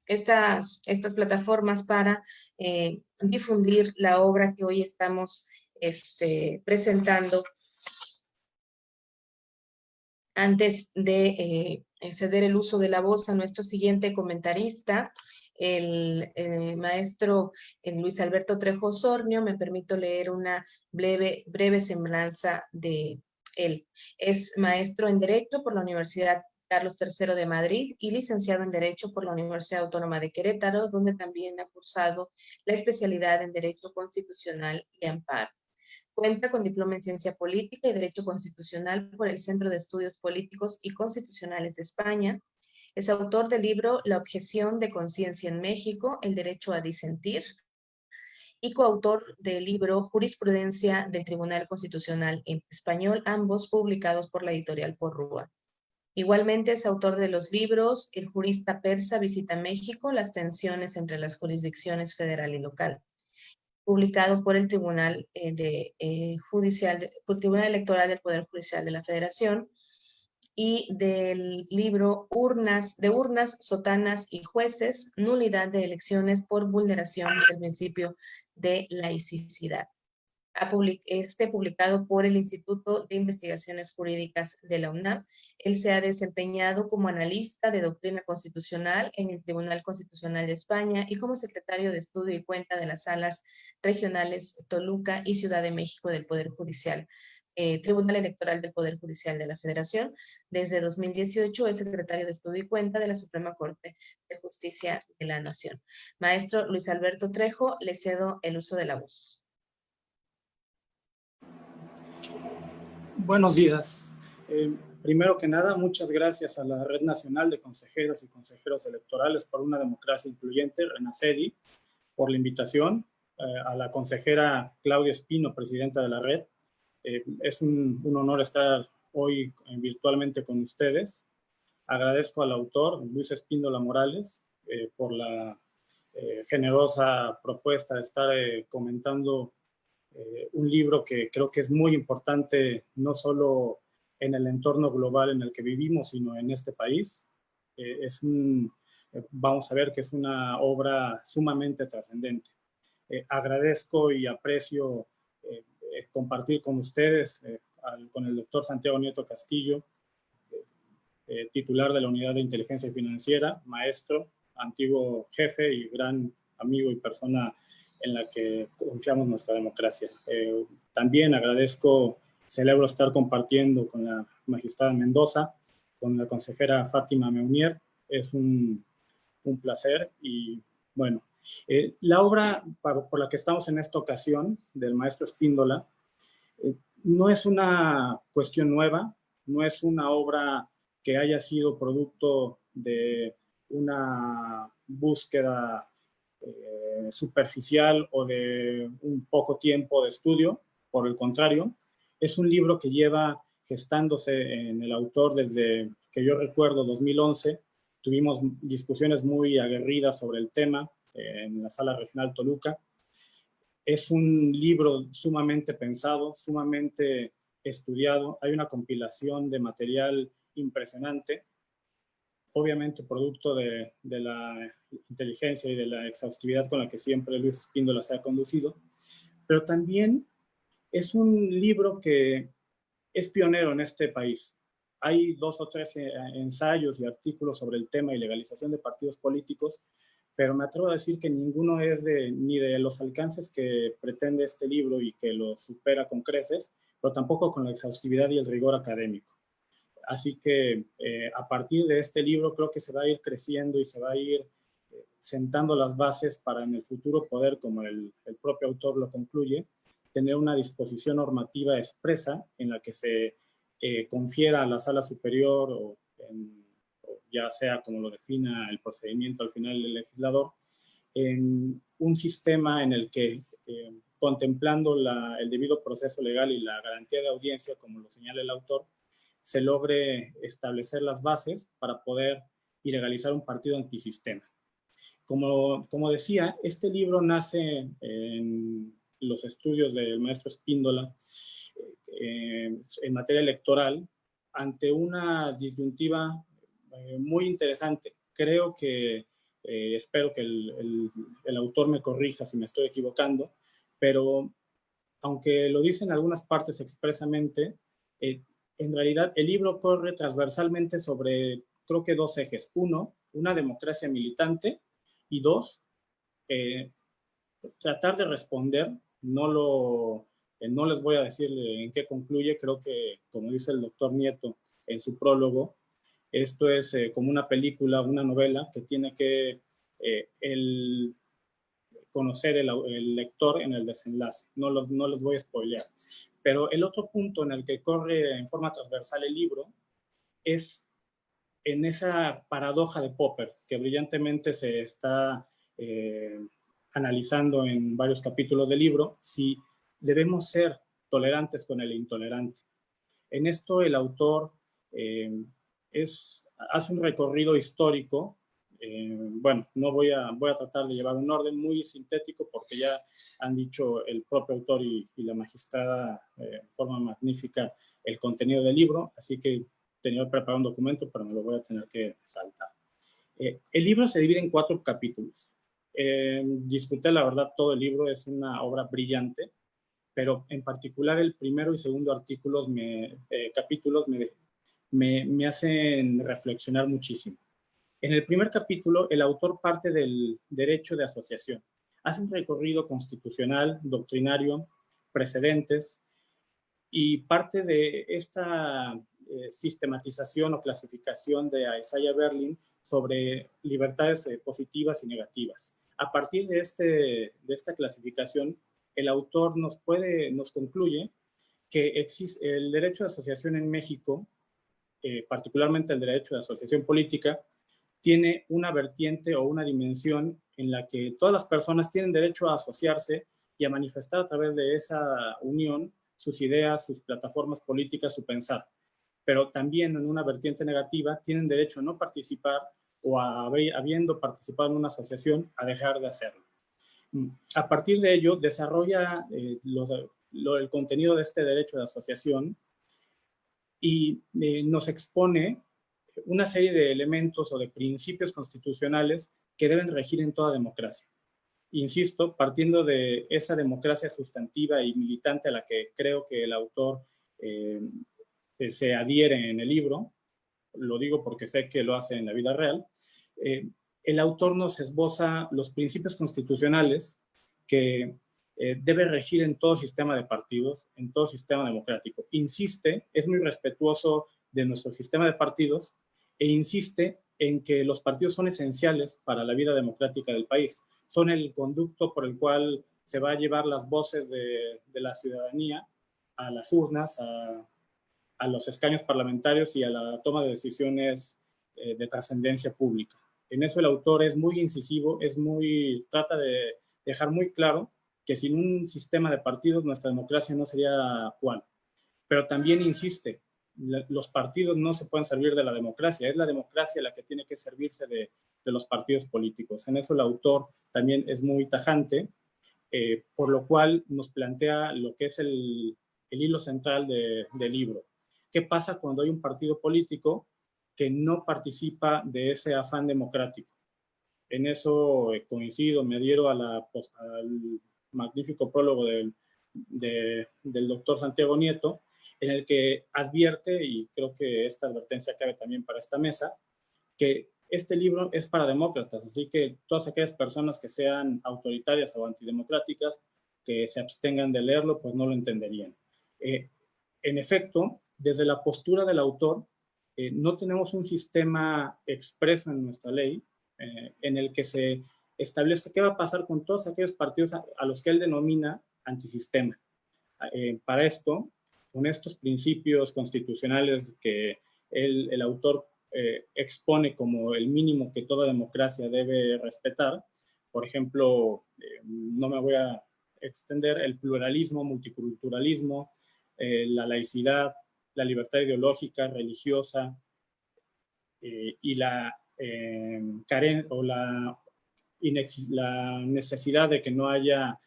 estas plataformas para difundir la obra que hoy estamos presentando. Antes de ceder el uso de la voz a nuestro siguiente comentarista, el maestro Luis Alberto Trejo Osornio, me permito leer una breve semblanza de él. Es maestro en Derecho por la Universidad Carlos III de Madrid y licenciado en Derecho por la Universidad Autónoma de Querétaro, donde también ha cursado la especialidad en Derecho Constitucional y Amparo. Cuenta con diploma en Ciencia Política y Derecho Constitucional por el Centro de Estudios Políticos y Constitucionales de España. Es autor del libro La objeción de conciencia en México, el derecho a disentir, y coautor del libro Jurisprudencia del Tribunal Constitucional en Español, ambos publicados por la editorial Porrúa. Igualmente es autor de los libros El jurista persa visita México, las tensiones entre las jurisdicciones federal y local, publicado por el Tribunal Electoral del Poder Judicial de la Federación, y del libro Urnas, Sotanas y Jueces, nulidad de elecciones por vulneración del principio de laicidad. Publicado por el Instituto de Investigaciones Jurídicas de la UNAM. Él se ha desempeñado como analista de doctrina constitucional en el Tribunal Constitucional de España y como secretario de estudio y cuenta de las salas regionales Toluca y Ciudad de México del Poder Judicial. Tribunal Electoral del Poder Judicial de la Federación. Desde 2018 es secretario de Estudio y Cuenta de la Suprema Corte de Justicia de la Nación. Maestro Luis Alberto Trejo, le cedo el uso de la voz. Buenos días. Primero que nada, muchas gracias a la Red Nacional de Consejeras y Consejeros Electorales por una Democracia Incluyente, RENACEDI, por la invitación, a la consejera Claudia Espino, presidenta de la red. Es un honor estar hoy virtualmente con ustedes. Agradezco al autor, Luis Espíndola Morales, por la generosa propuesta de estar comentando un libro que creo que es muy importante, no solo en el entorno global en el que vivimos, sino en este país. Es un vamos a ver que es una obra sumamente trascendente. Agradezco y aprecio compartir con ustedes, con el doctor Santiago Nieto Castillo, titular de la Unidad de Inteligencia Financiera, maestro, antiguo jefe y gran amigo y persona en la que confiamos nuestra democracia. También celebro estar compartiendo con la magistrada Mendoza, con la consejera Fátima Meunier. Es un placer y bueno, la obra por la que estamos en esta ocasión del maestro Spíndola no es una cuestión nueva, no es una obra que haya sido producto de una búsqueda superficial o de un poco tiempo de estudio. Por el contrario, es un libro que lleva gestándose en el autor desde que yo recuerdo 2011. Tuvimos discusiones muy aguerridas sobre el tema en la Sala Regional Toluca. Es un libro sumamente pensado, sumamente estudiado. Hay una compilación de material impresionante, obviamente producto de la inteligencia y de la exhaustividad con la que siempre Luis Spíndola se ha conducido, pero también es un libro que es pionero en este país. Hay 2 o 3 ensayos y artículos sobre el tema y legalización de partidos políticos, pero me atrevo a decir que ninguno es ni de los alcances que pretende este libro y que lo supera con creces, pero tampoco con la exhaustividad y el rigor académico. Así que a partir de este libro creo que se va a ir creciendo y se va a ir sentando las bases para en el futuro poder, como el propio autor lo concluye, tener una disposición normativa expresa en la que se confiera a la sala superior o ya sea como lo defina el procedimiento al final del legislador, en un sistema en el que, contemplando el debido proceso legal y la garantía de audiencia, como lo señala el autor, se logre establecer las bases para poder ilegalizar un partido antisistema. Como decía, este libro nace en los estudios del maestro Spíndola en materia electoral ante una disyuntiva muy interesante. Creo que, espero que el autor me corrija si me estoy equivocando, pero aunque lo dicen algunas partes expresamente, en realidad el libro corre transversalmente sobre, creo que 2 ejes. 1, una democracia militante, y 2, tratar de responder, no les voy a decir en qué concluye, creo que, como dice el doctor Nieto en su prólogo, esto es como una película, una novela que tiene que conocer el lector en el desenlace. No les voy a spoilear. Pero el otro punto en el que corre en forma transversal el libro es en esa paradoja de Popper, que brillantemente se está analizando en varios capítulos del libro, si debemos ser tolerantes con el intolerante. En esto el autor hace un recorrido histórico. Bueno, no voy a tratar de llevar un orden muy sintético porque ya han dicho el propio autor y la magistrada de forma magnífica el contenido del libro, así que tenía preparado un documento, pero me lo voy a tener que saltar. El libro se divide en 4 capítulos. Disfruté, la verdad, todo el libro, es una obra brillante, pero en particular el primero y segundo capítulos me hacen reflexionar muchísimo. En el primer capítulo, el autor parte del derecho de asociación. Hace un recorrido constitucional, doctrinario, precedentes, y parte de esta sistematización o clasificación de Isaiah Berlin sobre libertades positivas y negativas. A partir de esta clasificación, el autor nos concluye que existe el derecho de asociación en México, particularmente el derecho de asociación política, tiene una vertiente o una dimensión en la que todas las personas tienen derecho a asociarse y a manifestar a través de esa unión sus ideas, sus plataformas políticas, su pensar. Pero también en una vertiente negativa tienen derecho a no participar o habiendo participado en una asociación a dejar de hacerlo. A partir de ello desarrolla el contenido de este derecho de asociación y nos expone una serie de elementos o de principios constitucionales que deben regir en toda democracia. Insisto, partiendo de esa democracia sustantiva y militante a la que creo que el autor se adhiere en el libro, lo digo porque sé que lo hace en la vida real, el autor nos esboza los principios constitucionales que debe regir en todo sistema de partidos, en todo sistema democrático. Insiste, es muy respetuoso de nuestro sistema de partidos e insiste en que los partidos son esenciales para la vida democrática del país. Son el conducto por el cual se va a llevar las voces de la ciudadanía a las urnas, a los escaños parlamentarios y a la toma de decisiones de trascendencia pública. En eso el autor es muy incisivo, trata de dejar muy claro que sin un sistema de partidos nuestra democracia no sería cual. Pero también insiste, los partidos no se pueden servir de la democracia, es la democracia la que tiene que servirse de los partidos políticos. En eso el autor también es muy tajante, por lo cual nos plantea lo que es el hilo central del libro. ¿Qué pasa cuando hay un partido político que no participa de ese afán democrático? En eso coincido, me adhiero al magnífico prólogo del doctor Santiago Nieto, en el que advierte, y creo que esta advertencia cabe también para esta mesa, que este libro es para demócratas, así que todas aquellas personas que sean autoritarias o antidemocráticas, que se abstengan de leerlo, pues no lo entenderían. En efecto, desde la postura del autor, no tenemos un sistema expreso en nuestra ley en el que se establezca qué va a pasar con todos aquellos partidos a los que él denomina antisistema. Para esto, con estos principios constitucionales que el autor expone como el mínimo que toda democracia debe respetar, por ejemplo, no me voy a extender, el pluralismo, multiculturalismo, la laicidad, la libertad ideológica, religiosa y la necesidad de que no haya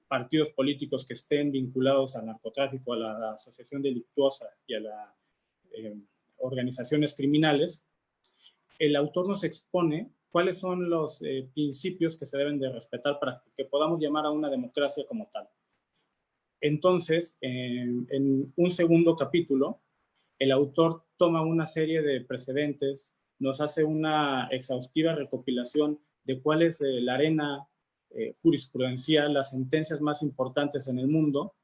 partidos políticos que estén vinculados al narcotráfico, a la asociación delictuosa y a las organizaciones criminales. El autor nos expone cuáles son los principios que se deben de respetar para que podamos llamar a una democracia como tal. Entonces, en un segundo capítulo, el autor toma una serie de precedentes, nos hace una exhaustiva recopilación de cuál es la arena jurisprudencial, las sentencias más importantes en el mundo,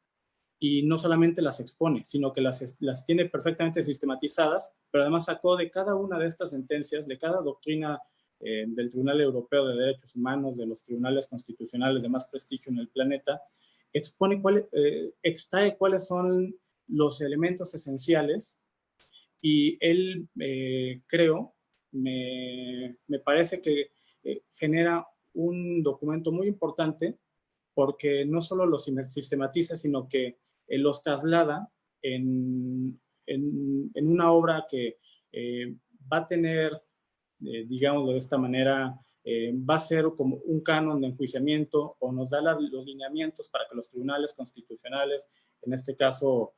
y no solamente las expone, sino que las tiene perfectamente sistematizadas, pero además sacó de cada una de estas sentencias, de cada doctrina del Tribunal Europeo de Derechos Humanos, de los tribunales constitucionales de más prestigio en el planeta, extrae cuáles son los elementos esenciales, y él, creo, me parece que genera un documento muy importante porque no solo los sistematiza, sino que los traslada en una obra que va a tener, digámoslo de esta manera, va a ser como un canon de enjuiciamiento, o nos da los lineamientos para que los tribunales constitucionales, en este caso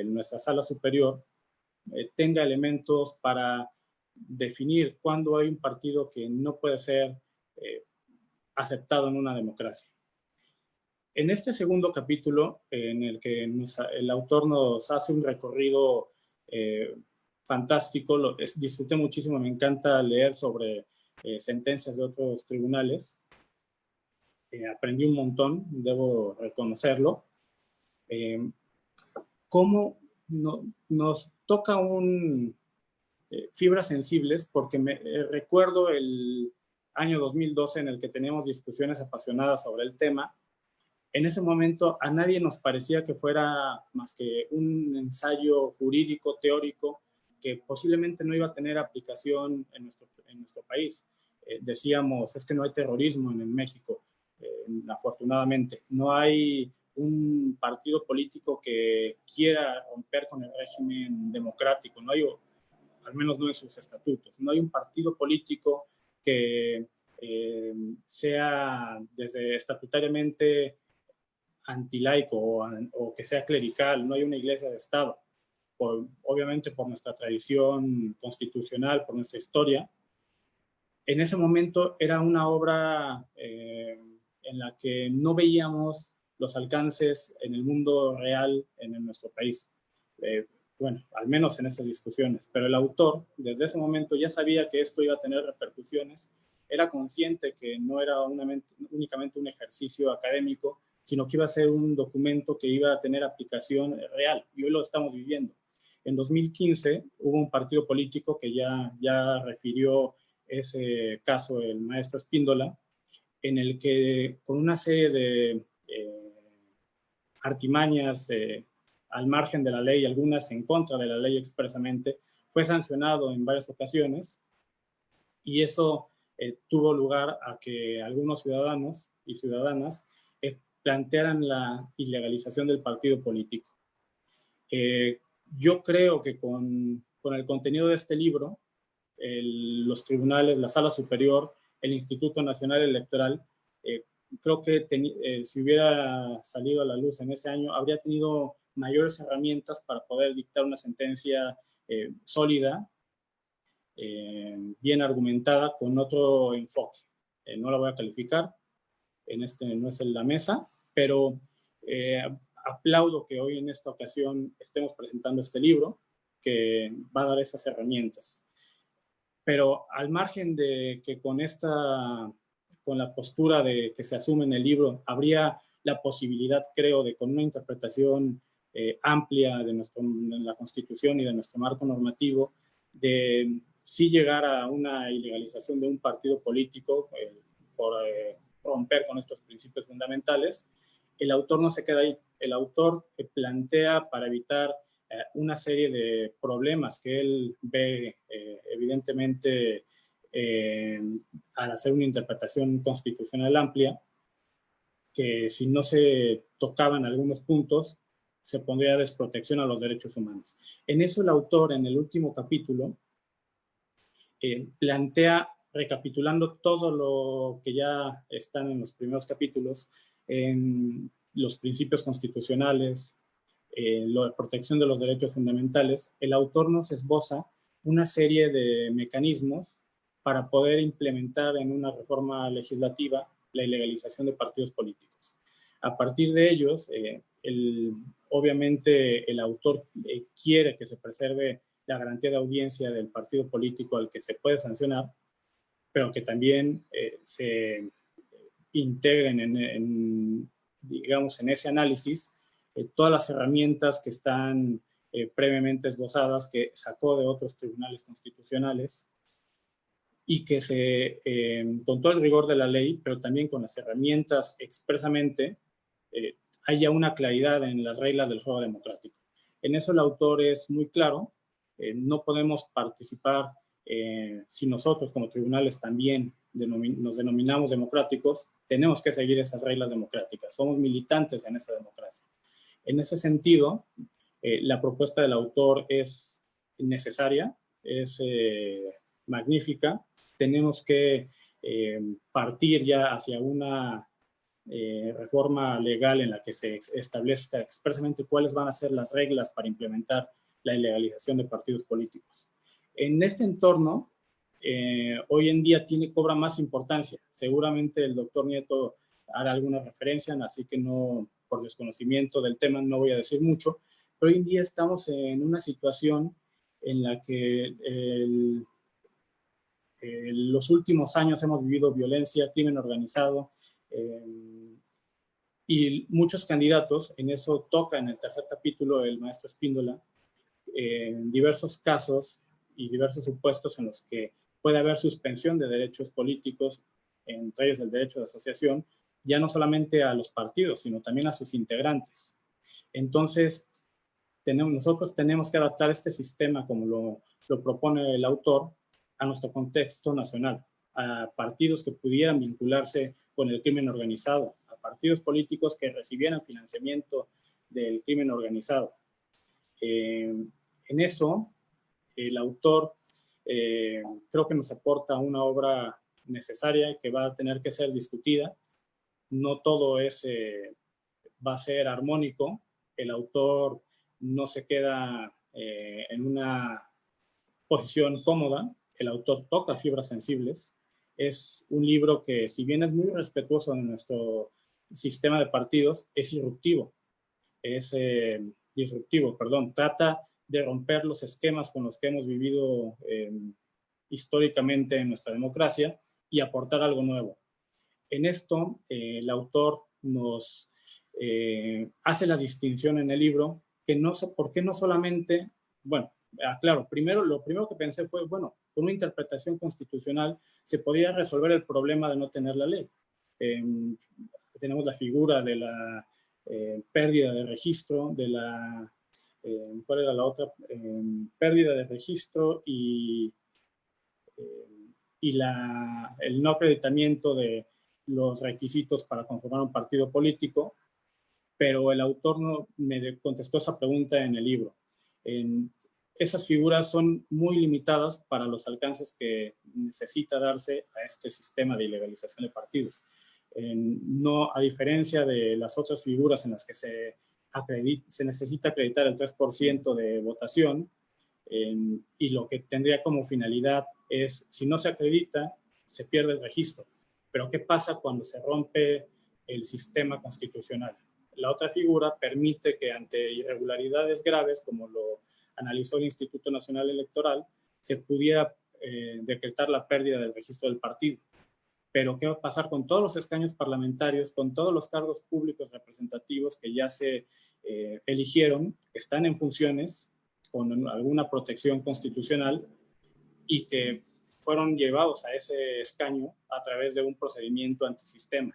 nuestra sala superior, tenga elementos para definir cuándo hay un partido que no puede ser aceptado en una democracia. En este segundo capítulo, en el que el autor nos hace un recorrido fantástico, disfruté muchísimo, me encanta leer sobre sentencias de otros tribunales, aprendí un montón, debo reconocerlo. Cómo nos toca fibras sensibles, porque recuerdo el año 2012 en el que teníamos discusiones apasionadas sobre el tema. En ese momento a nadie nos parecía que fuera más que un ensayo jurídico, teórico, que posiblemente no iba a tener aplicación en nuestro país. Decíamos, es que no hay terrorismo en México, afortunadamente. No hay un partido político que quiera romper con el régimen democrático, no hay, al menos no en sus estatutos, no hay un partido político que sea desde estatutariamente antilaico o que sea clerical, no hay una iglesia de Estado. obviamente por nuestra tradición constitucional, por nuestra historia. En ese momento era una obra en la que no veíamos los alcances en el mundo real en nuestro país. Bueno, al menos en esas discusiones. Pero el autor, desde ese momento, ya sabía que esto iba a tener repercusiones. Era consciente que no era únicamente un ejercicio académico, sino que iba a ser un documento que iba a tener aplicación real. Y hoy lo estamos viviendo. En 2015 hubo un partido político que ya refirió ese caso, el maestro Espíndola, en el que con una serie de artimañas al margen de la ley, algunas en contra de la ley expresamente, fue sancionado en varias ocasiones, y eso tuvo lugar a que algunos ciudadanos y ciudadanas plantearan la ilegalización del partido político. Yo creo que con el contenido de este libro, los tribunales, la Sala Superior, el Instituto Nacional Electoral, creo que si hubiera salido a la luz en ese año, habría tenido mayores herramientas para poder dictar una sentencia sólida, bien argumentada, con otro enfoque. No la voy a calificar, no es en la mesa, pero aplaudo que hoy en esta ocasión estemos presentando este libro que va a dar esas herramientas. Pero al margen de que con la postura de que se asume en el libro, habría la posibilidad, creo, de con una interpretación amplia de la Constitución y de nuestro marco normativo, de sí llegar a una ilegalización de un partido político por romper con estos principios fundamentales. El autor no se queda ahí. El autor plantea, para evitar una serie de problemas que él ve evidentemente al hacer una interpretación constitucional amplia, que si no se tocaban algunos puntos, se pondría desprotección a los derechos humanos. En eso el autor, en el último capítulo, plantea, recapitulando todo lo que ya están en los primeros capítulos, en los principios constitucionales, la protección de los derechos fundamentales, el autor nos esboza una serie de mecanismos para poder implementar en una reforma legislativa la ilegalización de partidos políticos. A partir de ellos, obviamente el autor quiere que se preserve la garantía de audiencia del partido político al que se puede sancionar, pero que también se integren digamos, en ese análisis todas las herramientas que están previamente esbozadas, que sacó de otros tribunales constitucionales, y que con todo el rigor de la ley, pero también con las herramientas expresamente, haya una claridad en las reglas del juego democrático. En eso el autor es muy claro. No podemos participar si nosotros como tribunales también nos denominamos democráticos, tenemos que seguir esas reglas democráticas. Somos militantes en esa democracia. En ese sentido, la propuesta del autor es necesaria, es magnífica. Tenemos que partir ya hacia una reforma legal en la que se establezca expresamente cuáles van a ser las reglas para implementar la ilegalización de partidos políticos. En este entorno, hoy en día cobra más importancia. Seguramente el doctor Nieto hará alguna referencia, así que no, por desconocimiento del tema, no voy a decir mucho, pero hoy en día estamos en una situación en la que los últimos años hemos vivido violencia, crimen organizado, y muchos candidatos, en eso toca en el tercer capítulo el maestro Espíndola, diversos casos y diversos supuestos en los que puede haber suspensión de derechos políticos, entre ellos el derecho de asociación, ya no solamente a los partidos, sino también a sus integrantes. Entonces, nosotros tenemos que adaptar este sistema, como lo propone el autor, a nuestro contexto nacional, a partidos que pudieran vincularse con el crimen organizado, a partidos políticos que recibieran financiamiento del crimen organizado. En eso, el autor creo que nos aporta una obra necesaria que va a tener que ser discutida. No todo va a ser armónico. El autor no se queda en una posición cómoda. El autor toca fibras sensibles. Es un libro que, si bien es muy respetuoso de nuestro sistema de partidos, es disruptivo. Trata de romper los esquemas con los que hemos vivido históricamente en nuestra democracia y aportar algo nuevo. En esto, el autor nos hace la distinción en el libro, que no sé por qué no solamente, bueno, claro, lo primero que pensé fue, bueno, con una interpretación constitucional se podía resolver el problema de no tener la ley. Tenemos la figura de la pérdida de registro, de la, ¿cuál era la otra? Pérdida de registro y el no acreditamiento de los requisitos para conformar un partido político, pero el autor no me contestó esa pregunta en el libro. Esas figuras son muy limitadas para los alcances que necesita darse a este sistema de ilegalización de partidos. No, a diferencia de las otras figuras en las que se necesita acreditar el 3% de votación, y lo que tendría como finalidad es, si no se acredita, se pierde el registro. Pero ¿qué pasa cuando se rompe el sistema constitucional? La otra figura permite que ante irregularidades graves, como lo analizó el Instituto Nacional Electoral, se pudiera decretar la pérdida del registro del partido. Pero ¿qué va a pasar con todos los escaños parlamentarios, con todos los cargos públicos representativos que ya se eligieron, que están en funciones, con alguna protección constitucional y que fueron llevados a ese escaño a través de un procedimiento antisistema?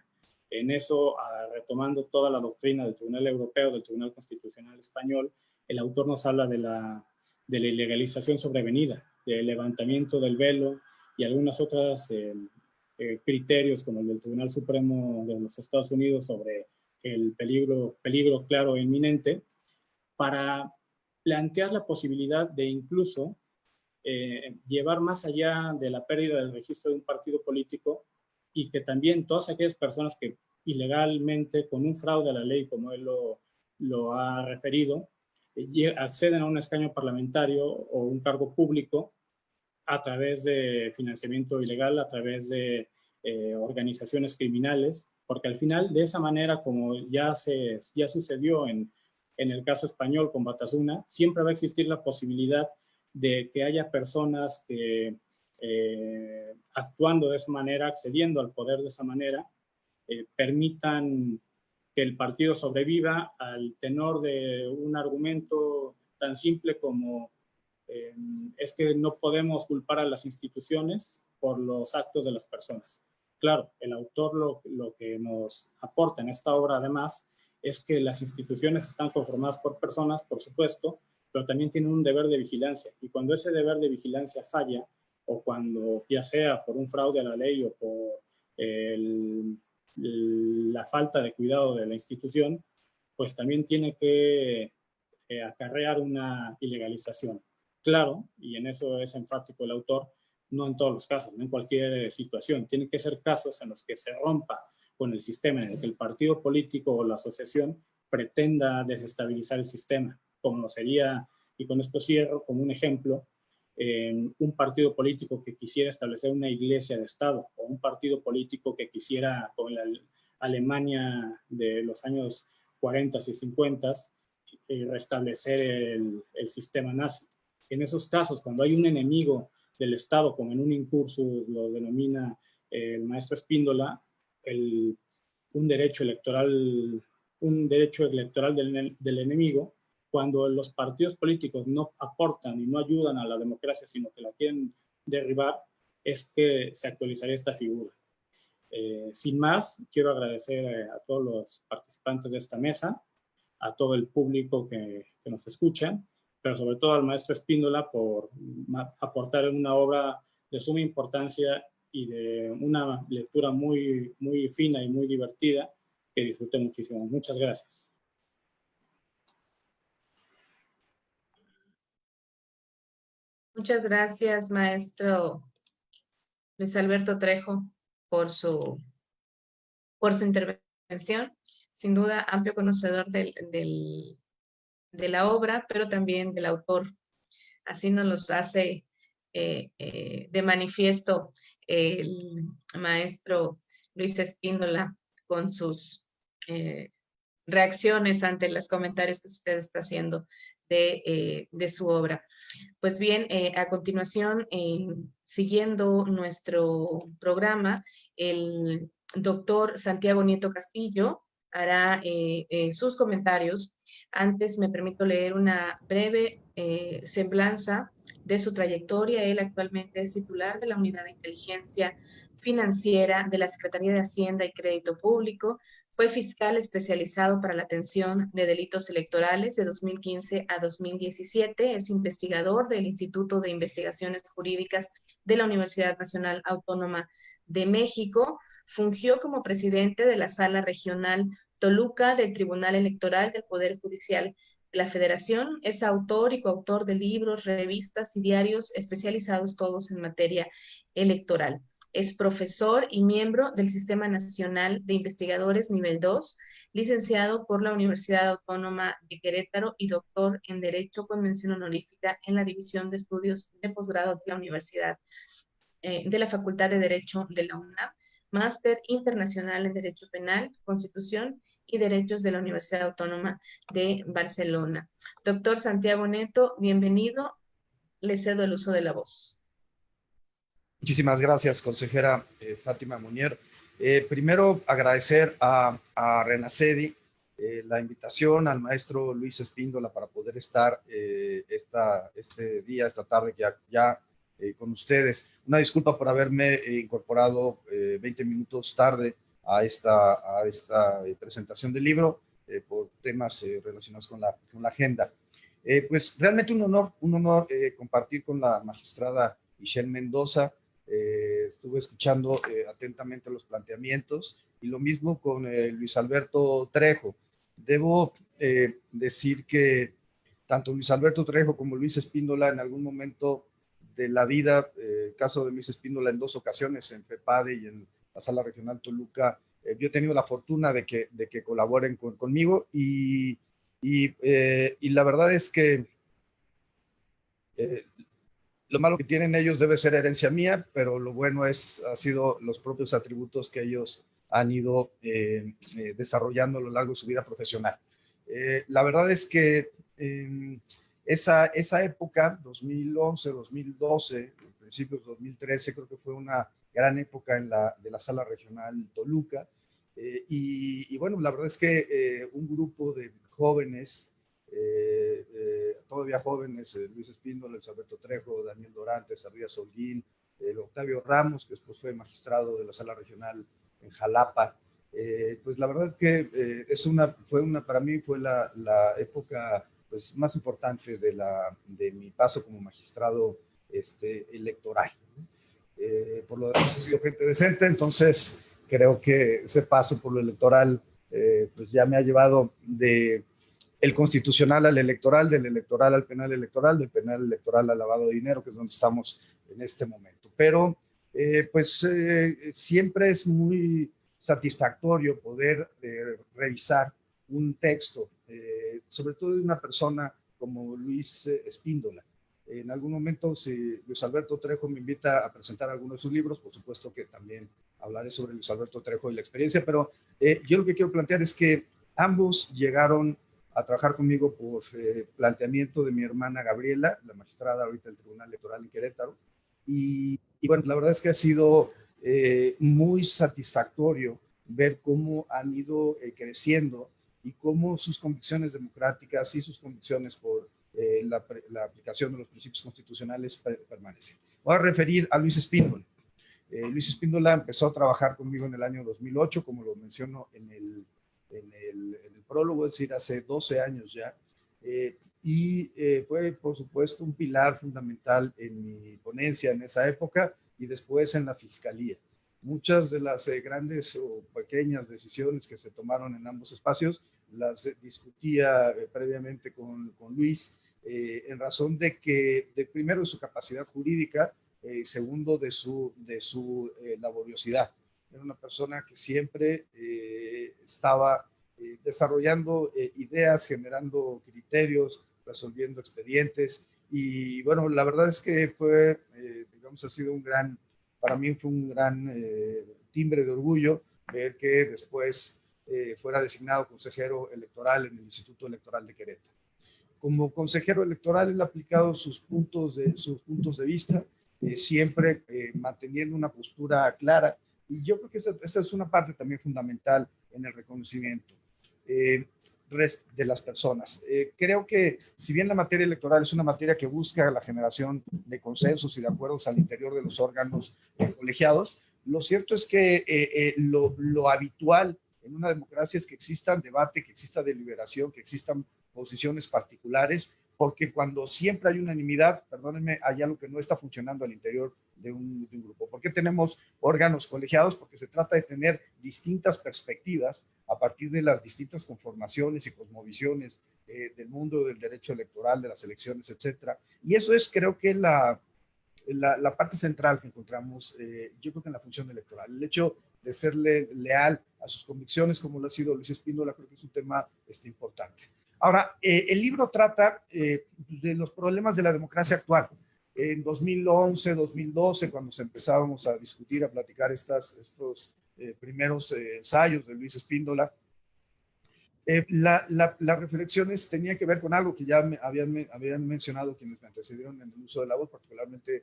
En eso, retomando toda la doctrina del Tribunal Europeo, del Tribunal Constitucional Español, el autor nos habla de la ilegalización sobrevenida, del levantamiento del velo y algunas otras criterios, como el del Tribunal Supremo de los Estados Unidos sobre el peligro claro e inminente, para plantear la posibilidad de incluso llevar más allá de la pérdida del registro de un partido político, y que también todas aquellas personas que ilegalmente, con un fraude a la ley, como él lo ha referido, acceden a un escaño parlamentario o un cargo público a través de financiamiento ilegal, a través de organizaciones criminales, porque al final, de esa manera, como ya sucedió en el caso español con Batasuna, siempre va a existir la posibilidad de que haya personas que actuando de esa manera, accediendo al poder de esa manera, permitan que el partido sobreviva al tenor de un argumento tan simple como es que no podemos culpar a las instituciones por los actos de las personas. Claro, el autor lo que nos aporta en esta obra, además, es que las instituciones están conformadas por personas, por supuesto, pero también tienen un deber de vigilancia. Y cuando ese deber de vigilancia falla, o cuando, ya sea por un fraude a la ley o por la falta de cuidado de la institución, pues también tiene que acarrear una ilegalización. Claro, y en eso es enfático el autor, no en todos los casos, no en cualquier situación. Tiene que ser casos en los que se rompa con el sistema, en el que el partido político o la asociación pretenda desestabilizar el sistema, como lo sería, y con esto cierro, como un ejemplo, un partido político que quisiera establecer una iglesia de Estado, o un partido político que quisiera, con la Alemania de los años 40 y 50, restablecer el sistema nazi. En esos casos, cuando hay un enemigo del Estado, como en un incursus lo denomina el maestro Espíndola, un derecho electoral del enemigo, cuando los partidos políticos no aportan y no ayudan a la democracia, sino que la quieren derribar, es que se actualizaría esta figura. Sin más, quiero agradecer a todos los participantes de esta mesa, a todo el público que nos escucha, pero sobre todo al maestro Espíndola por aportar una obra de suma importancia y de una lectura muy, muy fina y muy divertida que disfruté muchísimo. Muchas gracias. Muchas gracias, maestro Luis Alberto Trejo, por su intervención. Sin duda, amplio conocedor del de la obra, pero también del autor. Así nos los hace de manifiesto el maestro Luis Espíndola con sus reacciones ante los comentarios que usted está haciendo de su obra. Pues bien, a continuación, siguiendo nuestro programa, el doctor Santiago Nieto Castillo hará sus comentarios. Antes me permito leer una breve semblanza de su trayectoria. Él actualmente es titular de la Unidad de Inteligencia Financiera de la Secretaría de Hacienda y Crédito Público. Fue fiscal especializado para la atención de delitos electorales de 2015 a 2017. Es investigador del Instituto de Investigaciones Jurídicas de la Universidad Nacional Autónoma de México. Fungió como presidente de la Sala Regional Toluca del Tribunal Electoral del Poder Judicial de la Federación. Es autor y coautor de libros, revistas y diarios especializados todos en materia electoral. Es profesor y miembro del Sistema Nacional de Investigadores Nivel 2, licenciado por la Universidad Autónoma de Querétaro y doctor en Derecho con mención honorífica en la División de Estudios de Posgrado de la Universidad de la Facultad de Derecho de la UNAM, máster internacional en Derecho Penal, Constitución y Derechos de la Universidad Autónoma de Barcelona. Doctor Santiago Nieto, bienvenido. Le cedo el uso de la voz. Muchísimas gracias, consejera Fátima Munier. Primero, agradecer a RENACEDI la invitación, al maestro Luis Espíndola para poder estar este día, esta tarde ya con ustedes. Una disculpa por haberme incorporado 20 minutos tarde a esta presentación del libro por temas relacionados con la agenda. Pues realmente un honor compartir con la magistrada Michelle Mendoza. Estuve escuchando atentamente los planteamientos y lo mismo con Luis Alberto Trejo. Debo decir que tanto Luis Alberto Trejo como Luis Espíndola en algún momento de la vida, caso de Luis Espíndola en 2 ocasiones en FEPADE y en la Sala Regional Toluca, yo he tenido la fortuna de que colaboren conmigo y la verdad es que lo malo que tienen ellos debe ser herencia mía, pero lo bueno ha sido los propios atributos que ellos han ido desarrollando a lo largo de su vida profesional. La verdad es que esa época, 2011, 2012, principios de 2013, creo que fue una gran época de la Sala Regional Toluca. Y bueno, la verdad es que un grupo de jóvenes, todavía jóvenes, Luis Espíndola, Luis Alberto Trejo, Daniel Dorantes, Ardíaz Holguín, Octavio Ramos, que después fue magistrado de la Sala Regional en Jalapa. Pues la verdad es que para mí fue la época pues, más importante de mi paso como magistrado electoral. Por lo demás he sido gente decente, entonces creo que ese paso por lo electoral pues ya me ha llevado del constitucional al electoral, del electoral al penal electoral, del penal electoral al lavado de dinero, que es donde estamos en este momento. Pero siempre es muy satisfactorio poder revisar un texto, sobre todo de una persona como Luis Espíndola. En algún momento, si Luis Alberto Trejo me invita a presentar algunos de sus libros, por supuesto que también hablaré sobre Luis Alberto Trejo y la experiencia, pero yo lo que quiero plantear es que ambos llegaron a trabajar conmigo por planteamiento de mi hermana Gabriela, la magistrada ahorita del Tribunal Electoral en Querétaro, y bueno, la verdad es que ha sido muy satisfactorio ver cómo han ido creciendo y cómo sus convicciones democráticas y sus convicciones por la aplicación de los principios constitucionales permanecen. Voy a referir a Luis Espíndola. Luis Espíndola empezó a trabajar conmigo en el año 2008, como lo menciono en el prólogo, es decir, hace 12 años ya, y fue, por supuesto, un pilar fundamental en mi ponencia en esa época y después en la Fiscalía. Muchas de las grandes o pequeñas decisiones que se tomaron en ambos espacios las discutía previamente con Luis, en razón de primero, de su capacidad jurídica, segundo, de su laboriosidad. Era una persona que siempre estaba desarrollando ideas, generando criterios criterios, resolviendo expedientes. Y bueno, la verdad es que fue, digamos, ha sido para mí fue un gran timbre de orgullo ver que después fuera designado consejero electoral en el Instituto Electoral de Querétaro. Como consejero electoral, él ha aplicado sus puntos de vista, siempre manteniendo una postura clara. Y yo creo que esa es una parte también fundamental en el reconocimiento de las personas. Creo que si bien la materia electoral es una materia que busca la generación de consensos y de acuerdos al interior de los órganos colegiados, lo cierto es que lo habitual en una democracia es que existan debate, que exista deliberación, que existan posiciones particulares, porque cuando siempre hay unanimidad, perdónenme, hay algo que no está funcionando al interior de un grupo. ¿Por qué tenemos órganos colegiados? Porque se trata de tener distintas perspectivas a partir de las distintas conformaciones y cosmovisiones del mundo del derecho electoral, de las elecciones, etcétera. Y eso es, creo que la parte central que encontramos, yo creo que en la función electoral. El hecho de serle leal a sus convicciones, como lo ha sido Luis Espíndola, creo que es un tema importante. Ahora, el libro trata de los problemas de la democracia actual. En 2011, 2012, cuando se empezábamos a discutir, a platicar estos primeros ensayos de Luis Espíndola, las reflexiones tenían que ver con algo que ya habían mencionado quienes me antecedieron en el uso de la voz, particularmente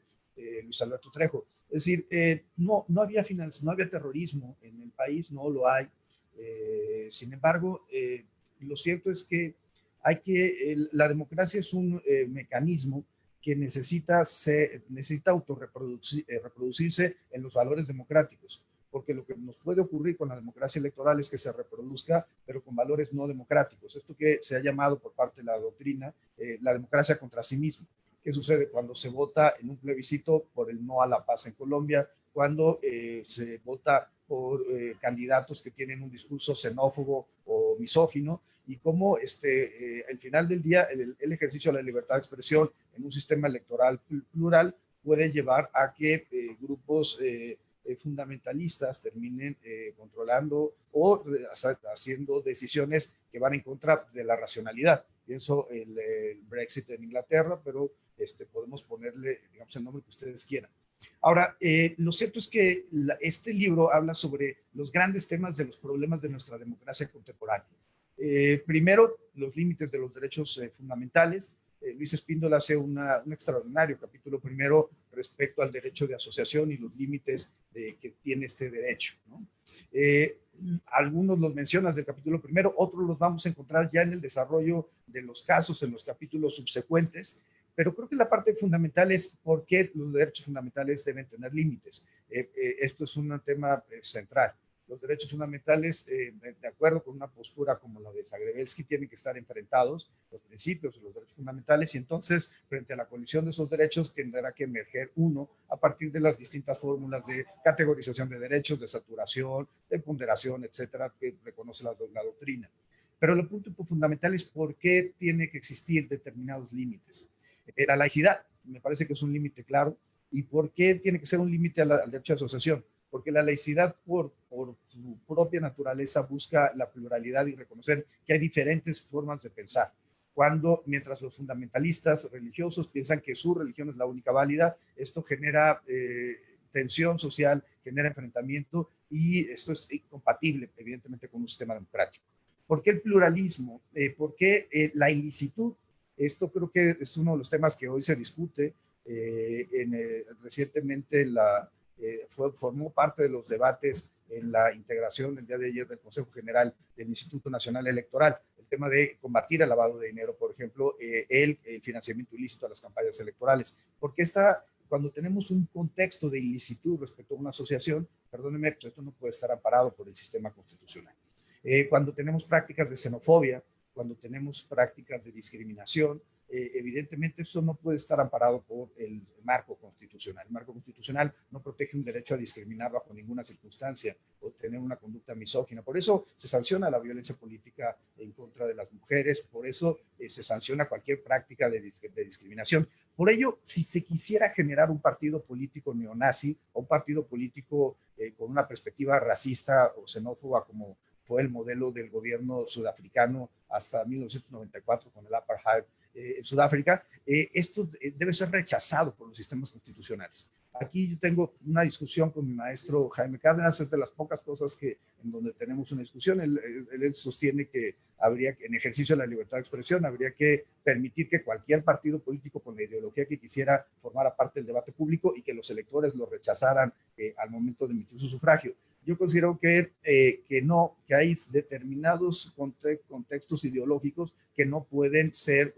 Luis Alberto Trejo. Es decir, no había terrorismo en el país, no lo hay. Sin embargo, lo cierto es que la democracia es un mecanismo que necesita reproducirse en los valores democráticos, porque lo que nos puede ocurrir con la democracia electoral es que se reproduzca, pero con valores no democráticos. Esto que se ha llamado por parte de la doctrina la democracia contra sí misma. ¿Qué sucede cuando se vota en un plebiscito por el no a la paz en Colombia? Cuando se vota por candidatos que tienen un discurso xenófobo o misógino, y cómo al final del día el ejercicio de la libertad de expresión en un sistema electoral plural puede llevar a que grupos fundamentalistas terminen controlando o haciendo decisiones que van en contra de la racionalidad. Pienso el Brexit en Inglaterra, pero podemos ponerle, digamos, el nombre que ustedes quieran. Ahora, lo cierto es que este libro habla sobre los grandes temas de los problemas de nuestra democracia contemporánea. Primero, los límites de los derechos fundamentales. Luis Espíndola hace un extraordinario capítulo primero respecto al derecho de asociación y los límites que tiene este derecho, ¿no? Algunos los mencionas del capítulo primero, otros los vamos a encontrar ya en el desarrollo de los casos en los capítulos subsecuentes, pero creo que la parte fundamental es por qué los derechos fundamentales deben tener límites. Esto es un tema central. Los derechos fundamentales, de acuerdo con una postura como la de Zagrebelsky, tienen que estar enfrentados, los principios de los derechos fundamentales, y entonces, frente a la colisión de esos derechos, tendrá que emerger uno a partir de las distintas fórmulas de categorización de derechos, de saturación, de ponderación, etcétera, que reconoce la doctrina. Pero el punto fundamental es por qué tiene que existir determinados límites. La laicidad, me parece que es un límite claro, y por qué tiene que ser un límite al derecho de asociación. Porque la laicidad por su propia naturaleza busca la pluralidad y reconocer que hay diferentes formas de pensar. Mientras los fundamentalistas religiosos piensan que su religión es la única válida, esto genera tensión social, genera enfrentamiento, y esto es incompatible, evidentemente, con un sistema democrático. ¿Por qué el pluralismo? ¿Por qué la ilicitud? Esto creo que es uno de los temas que hoy se discute. Recientemente formó parte de los debates en la integración el día de ayer del Consejo General del Instituto Nacional Electoral, el tema de combatir el lavado de dinero, por ejemplo, el financiamiento ilícito a las campañas electorales, porque cuando tenemos un contexto de ilicitud respecto a una asociación, perdónenme, pero esto no puede estar amparado por el sistema constitucional. Cuando tenemos prácticas de xenofobia, cuando tenemos prácticas de discriminación, evidentemente eso no puede estar amparado por el marco constitucional. El marco constitucional no protege un derecho a discriminar bajo ninguna circunstancia o tener una conducta misógina. Por eso se sanciona la violencia política en contra de las mujeres, por eso se sanciona cualquier práctica de discriminación. Por ello, si se quisiera generar un partido político neonazi o un partido político con una perspectiva racista o xenófoba como fue el modelo del gobierno sudafricano hasta 1994 con el apartheid en Sudáfrica. Esto debe ser rechazado por los sistemas constitucionales. Aquí yo tengo una discusión con mi maestro Jaime Cárdenas, es de las pocas cosas en donde tenemos una discusión. Él sostiene que habría que, en ejercicio de la libertad de expresión, habría que permitir que cualquier partido político con la ideología que quisiera formara parte del debate público y que los electores lo rechazaran al momento de emitir su sufragio. Yo considero que no, que hay determinados contextos ideológicos que no pueden ser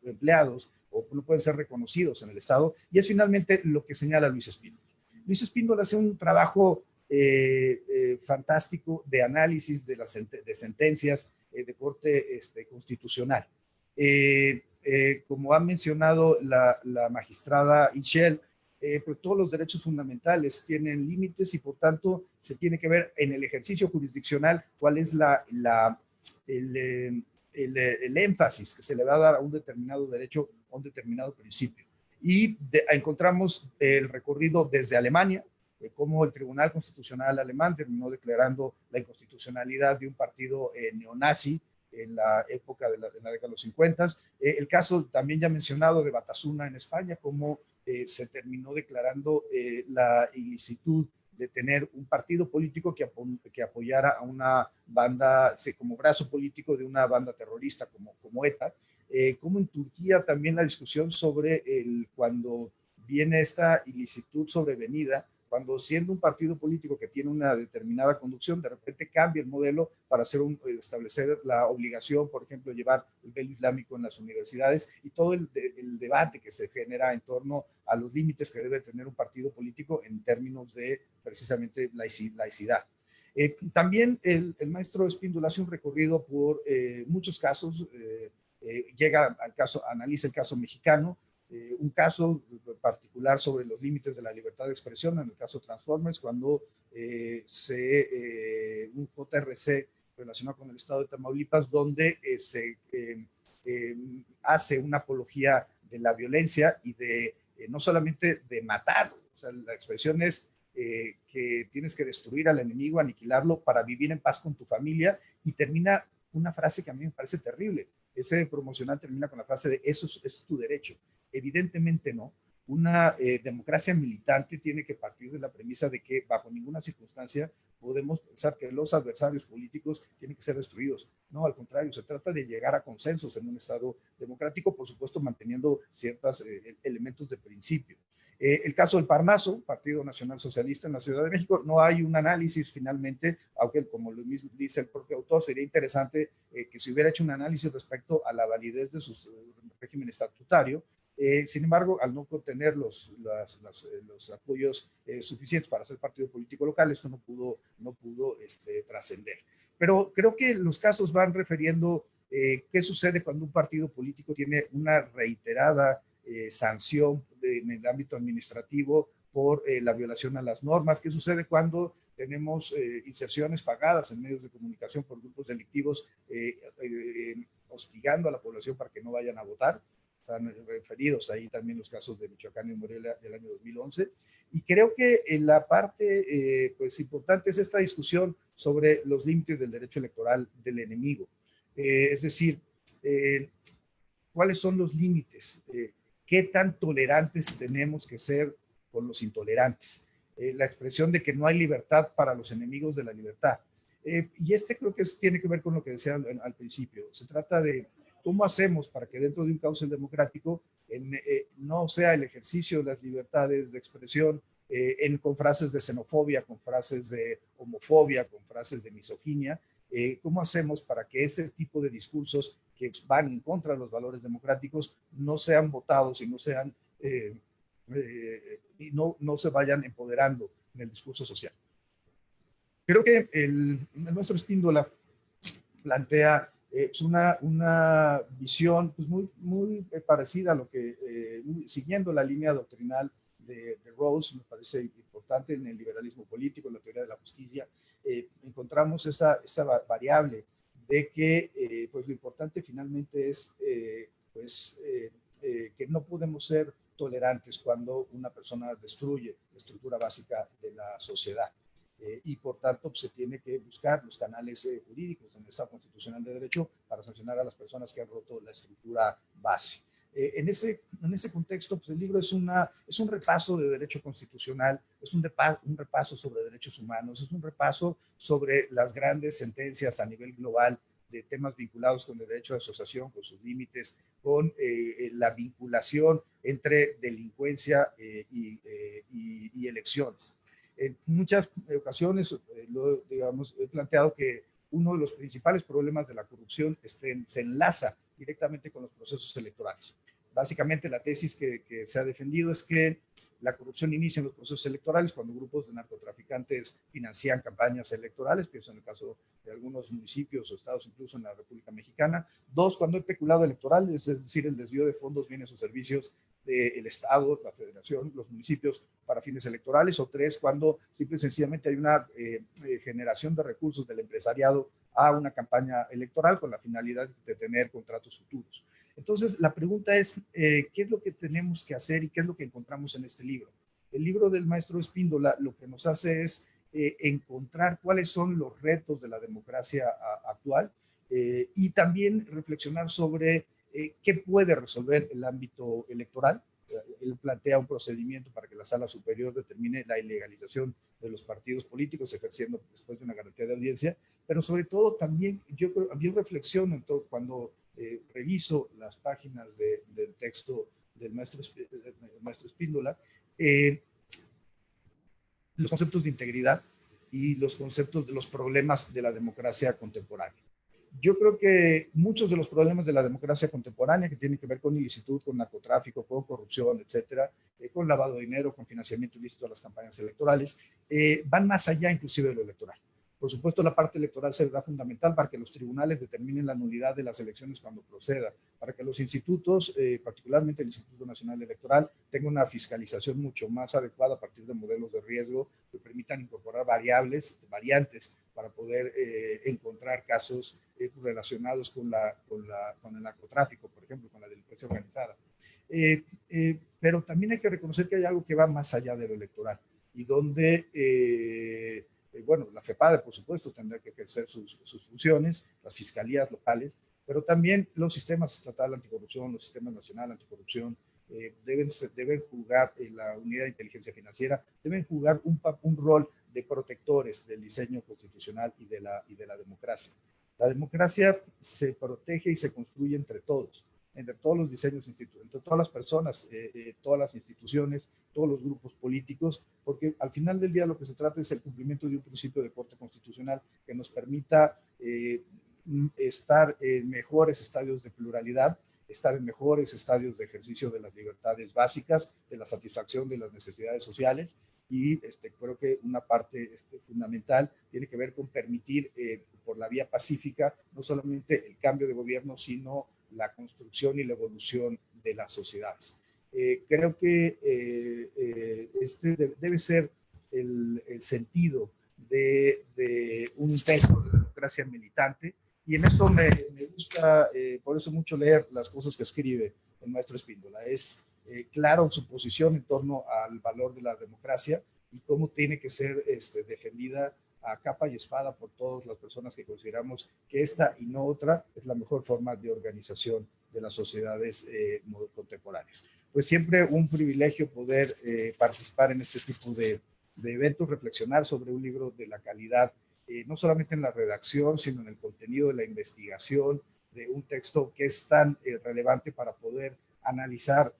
empleados o no pueden ser reconocidos en el Estado, y es finalmente lo que señala Luis Espíndola. Luis Espíndola hace un trabajo fantástico de análisis de sentencias de corte constitucional. Como ha mencionado la magistrada Ishel, pues todos los derechos fundamentales tienen límites y por tanto se tiene que ver en el ejercicio jurisdiccional cuál es el énfasis que se le va a dar a un determinado derecho, a un determinado principio. Y encontramos el recorrido desde Alemania, cómo el Tribunal Constitucional alemán terminó declarando la inconstitucionalidad de un partido neonazi en la época de la década de los 50. El caso también ya mencionado de Batasuna en España, cómo se terminó declarando la ilicitud de tener un partido político que apoyara a una banda, como brazo político de una banda terrorista como ETA. Como en Turquía también la discusión sobre cuando viene esta ilicitud sobrevenida, cuando siendo un partido político que tiene una determinada conducción, de repente cambia el modelo para establecer la obligación, por ejemplo, de llevar el velo islámico en las universidades y todo el debate que se genera en torno a los límites que debe tener un partido político en términos de precisamente laicidad. También el maestro Espíndola hace un recorrido por muchos casos, llega al caso, analiza el caso mexicano, un caso particular sobre los límites de la libertad de expresión, en el caso Transformers, cuando un JRC relacionado con el estado de Tamaulipas, donde se hace una apología de la violencia y de no solamente de matar, o sea, la expresión es que tienes que destruir al enemigo, aniquilarlo para vivir en paz con tu familia, y termina una frase que a mí me parece terrible. Ese promocional termina con la frase de eso es tu derecho. Evidentemente no. Una democracia militante tiene que partir de la premisa de que bajo ninguna circunstancia podemos pensar que los adversarios políticos tienen que ser destruidos. No, al contrario, se trata de llegar a consensos en un Estado democrático, por supuesto manteniendo ciertos elementos de principio. El caso del Parnaso, Partido Nacional Socialista en la Ciudad de México, no hay un análisis finalmente, aunque como lo mismo dice el propio autor, sería interesante que se hubiera hecho un análisis respecto a la validez de su régimen estatutario. Sin embargo, al no contener los apoyos suficientes para ser partido político local, esto no pudo trascender. Pero creo que los casos van refiriendo qué sucede cuando un partido político tiene una reiterada sanción en el ámbito administrativo por la violación a las normas, qué sucede cuando tenemos inserciones pagadas en medios de comunicación por grupos delictivos hostigando a la población para que no vayan a votar. Están referidos ahí también los casos de Michoacán y Morelia del año 2011. Y creo que la parte pues importante es esta discusión sobre los límites del derecho electoral del enemigo. Es decir, ¿cuáles son los límites? ¿Qué tan tolerantes tenemos que ser con los intolerantes? La expresión de que no hay libertad para los enemigos de la libertad. Y creo que tiene que ver con lo que decía al principio. Se trata de cómo hacemos para que dentro de un cauce democrático no sea el ejercicio de las libertades de expresión con frases de xenofobia, con frases de homofobia, con frases de misoginia. ¿Cómo hacemos para que ese tipo de discursos que van en contra de los valores democráticos no sean votados y no sean y no se vayan empoderando en el discurso social? Creo que el maestro Espíndola plantea pues una visión pues muy parecida a lo que, siguiendo la línea doctrinal de Rawls, me parece importante en el liberalismo político, en la teoría de la justicia, encontramos esa variable de que pues lo importante finalmente es que no podemos ser tolerantes cuando una persona destruye la estructura básica de la sociedad. y por tanto pues, se tiene que buscar los canales jurídicos en el Estado Constitucional de Derecho para sancionar a las personas que han roto la estructura base. En ese contexto, pues el libro es un repaso de derecho constitucional, es un repaso sobre derechos humanos, es un repaso sobre las grandes sentencias a nivel global de temas vinculados con el derecho de asociación, con sus límites, con la vinculación entre delincuencia y elecciones. En muchas ocasiones, digamos, he planteado que uno de los principales problemas de la corrupción se enlaza directamente con los procesos electorales. Básicamente la tesis que se ha defendido es que la corrupción inicia en los procesos electorales cuando grupos de narcotraficantes financian campañas electorales, pienso en el caso de algunos municipios o estados, incluso en la República Mexicana. Dos, cuando hay peculado electoral, es decir, el desvío de fondos, bienes o servicios del Estado, la Federación, los municipios para fines electorales. O tres, cuando simple y sencillamente hay una generación de recursos del empresariado a una campaña electoral con la finalidad de tener contratos futuros. Entonces, la pregunta es, ¿qué es lo que tenemos que hacer y qué es lo que encontramos en este libro? El libro del maestro Espíndola lo que nos hace es encontrar cuáles son los retos de la democracia actual y también reflexionar sobre qué puede resolver el ámbito electoral. Él plantea un procedimiento para que la Sala Superior determine la ilegalización de los partidos políticos, ejerciendo después de una garantía de audiencia, pero sobre todo también yo reflexiono en todo, cuando reviso las páginas del texto del maestro Espíndola, los conceptos de integridad y los conceptos de los problemas de la democracia contemporánea. Yo creo que muchos de los problemas de la democracia contemporánea que tienen que ver con ilicitud, con narcotráfico, con corrupción, etcétera, con lavado de dinero, con financiamiento ilícito de las campañas electorales, van más allá inclusive de lo electoral. Por supuesto, la parte electoral será fundamental para que los tribunales determinen la nulidad de las elecciones cuando proceda, para que los institutos, particularmente el Instituto Nacional Electoral, tengan una fiscalización mucho más adecuada a partir de modelos de riesgo que permitan incorporar variantes para poder encontrar casos relacionados con el narcotráfico, por ejemplo, con la delincuencia organizada. Pero también hay que reconocer que hay algo que va más allá de lo electoral y donde bueno, la FEPADE, por supuesto, tendrá que ejercer sus funciones, las fiscalías locales, pero también los sistemas estatal anticorrupción, los sistemas nacional anticorrupción, deben jugar, la unidad de inteligencia financiera, deben jugar un rol de protectores del diseño constitucional y de la democracia. La democracia se protege y se construye entre todos los diseños, entre todas las personas, todas las instituciones, todos los grupos políticos, porque al final del día lo que se trata es el cumplimiento de un principio de corte constitucional que nos permita estar en mejores estadios de pluralidad, estar en mejores estadios de ejercicio de las libertades básicas, de la satisfacción de las necesidades sociales, y creo que una parte fundamental tiene que ver con permitir por la vía pacífica no solamente el cambio de gobierno, sino la construcción y la evolución de las sociedades. Creo que debe ser el sentido de un texto de democracia militante, y en eso me gusta, por eso mucho leer las cosas que escribe el maestro Espíndola. Es claro su posición en torno al valor de la democracia y cómo tiene que ser defendida a capa y espada por todas las personas que consideramos que esta y no otra es la mejor forma de organización de las sociedades contemporáneas. Pues siempre un privilegio poder participar en este tipo de eventos, reflexionar sobre un libro de la calidad, no solamente en la redacción, sino en el contenido de la investigación, de un texto que es tan relevante para poder analizar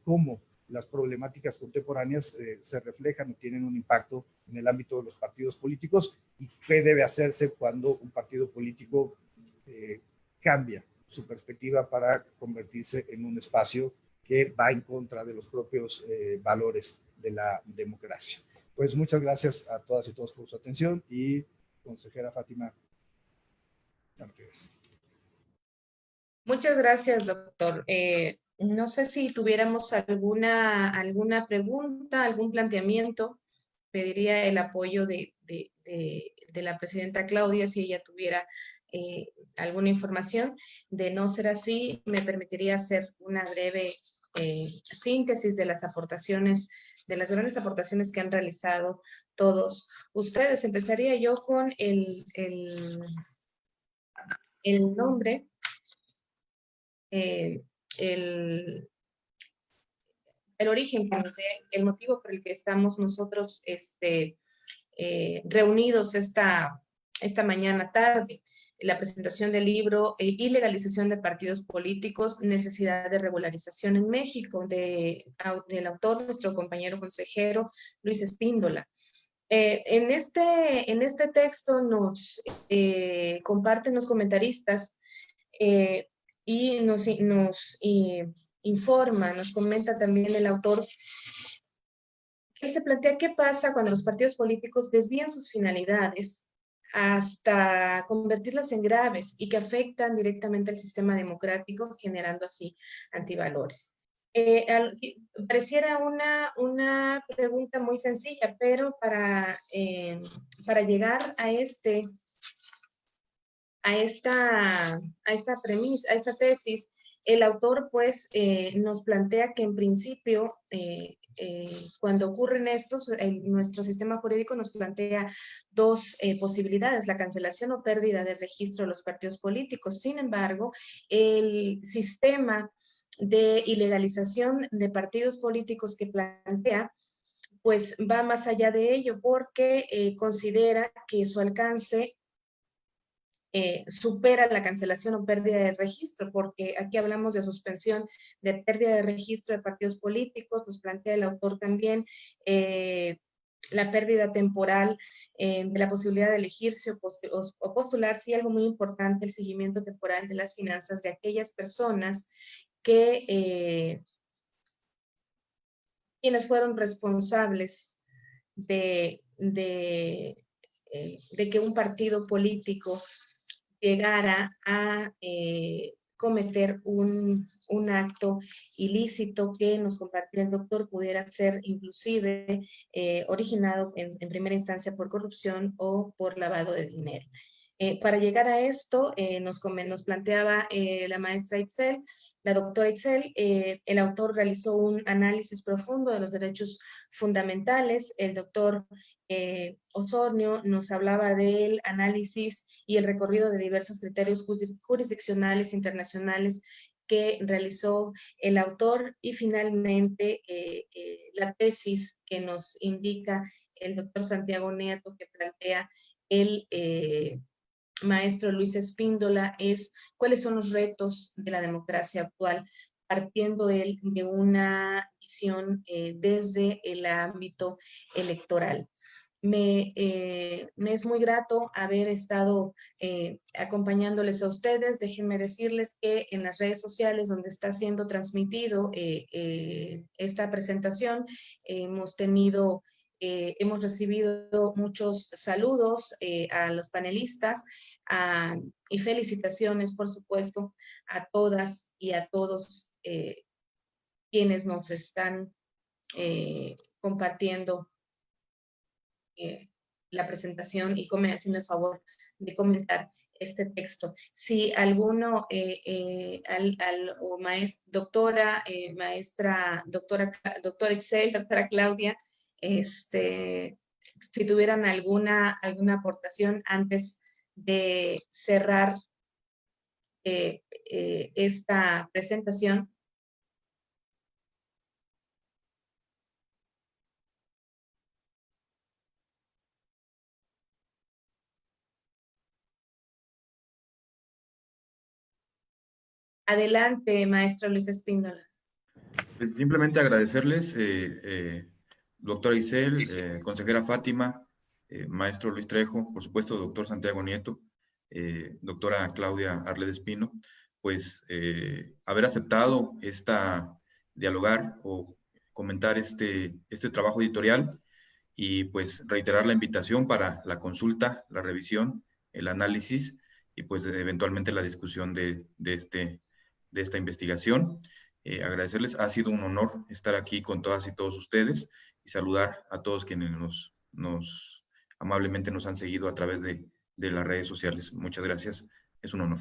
cómo las problemáticas contemporáneas se reflejan o tienen un impacto en el ámbito de los partidos políticos, y qué debe hacerse cuando un partido político cambia su perspectiva para convertirse en un espacio que va en contra de los propios valores de la democracia. Pues muchas gracias a todas y todos por su atención, y consejera Fátima, gracias. Muchas gracias, doctor. No sé si tuviéramos alguna pregunta, algún planteamiento. Pediría el apoyo de la presidenta Claudia si ella tuviera alguna información. De no ser así, me permitiría hacer una breve síntesis de las aportaciones las grandes aportaciones que han realizado todos ustedes. Empezaría yo con el nombre, el origen, el motivo por el que estamos nosotros reunidos esta mañana tarde. La presentación del libro Ilegalización de partidos políticos, necesidad de regularización en México, del autor, nuestro compañero consejero Luis Espíndola. En este texto nos comparten los comentaristas y nos informa, nos comenta también el autor. Él se plantea qué pasa cuando los partidos políticos desvían sus finalidades hasta convertirlas en graves y que afectan directamente al sistema democrático, generando así antivalores. Pareciera una pregunta muy sencilla, pero para llegar a esta premisa, a esta tesis, el autor pues nos plantea que en principio cuando ocurren estos, nuestro sistema jurídico nos plantea dos posibilidades, la cancelación o pérdida de registro de los partidos políticos. Sin embargo, el sistema de ilegalización de partidos políticos que plantea, pues va más allá de ello, porque considera que su alcance supera la cancelación o pérdida de registro, porque aquí hablamos de suspensión de pérdida de registro de partidos políticos, nos plantea el autor también la pérdida temporal de la posibilidad de elegirse o postularse, y algo muy importante, el seguimiento temporal de las finanzas de aquellas personas que quienes fueron responsables de que un partido político llegara a cometer un acto ilícito que nos compartía el doctor, pudiera ser inclusive originado en primera instancia por corrupción o por lavado de dinero. Para llegar a esto, nos planteaba la maestra Itzel, la doctora Itzel, el autor realizó un análisis profundo de los derechos fundamentales. El doctor Osornio nos hablaba del análisis y el recorrido de diversos criterios jurisdiccionales internacionales que realizó el autor, y finalmente la tesis que nos indica el doctor Santiago Nieto, que plantea el maestro Luis Espíndola, es cuáles son los retos de la democracia actual, partiendo él de una visión desde el ámbito electoral. Me es muy grato haber estado acompañándoles a ustedes. Déjenme decirles que en las redes sociales donde está siendo transmitido esta presentación, hemos recibido muchos saludos a los panelistas y felicitaciones, por supuesto, a todas y a todos quienes nos están compartiendo la presentación y haciendo el favor de comentar este texto. Si alguno, doctora Itzel, doctora Claudia, si tuvieran alguna aportación antes de cerrar esta presentación. Adelante, maestro Luis Espíndola. Pues simplemente agradecerles, doctora Isel, consejera Fátima, maestro Luis Trejo, por supuesto, doctor Santiago Nieto, doctora Claudia Arled Espino, pues haber aceptado dialogar o comentar este trabajo editorial, y pues reiterar la invitación para la consulta, la revisión, el análisis y pues eventualmente la discusión de esta investigación. Agradecerles, ha sido un honor estar aquí con todas y todos ustedes, y saludar a todos quienes amablemente nos han seguido a través de las redes sociales. Muchas gracias, es un honor.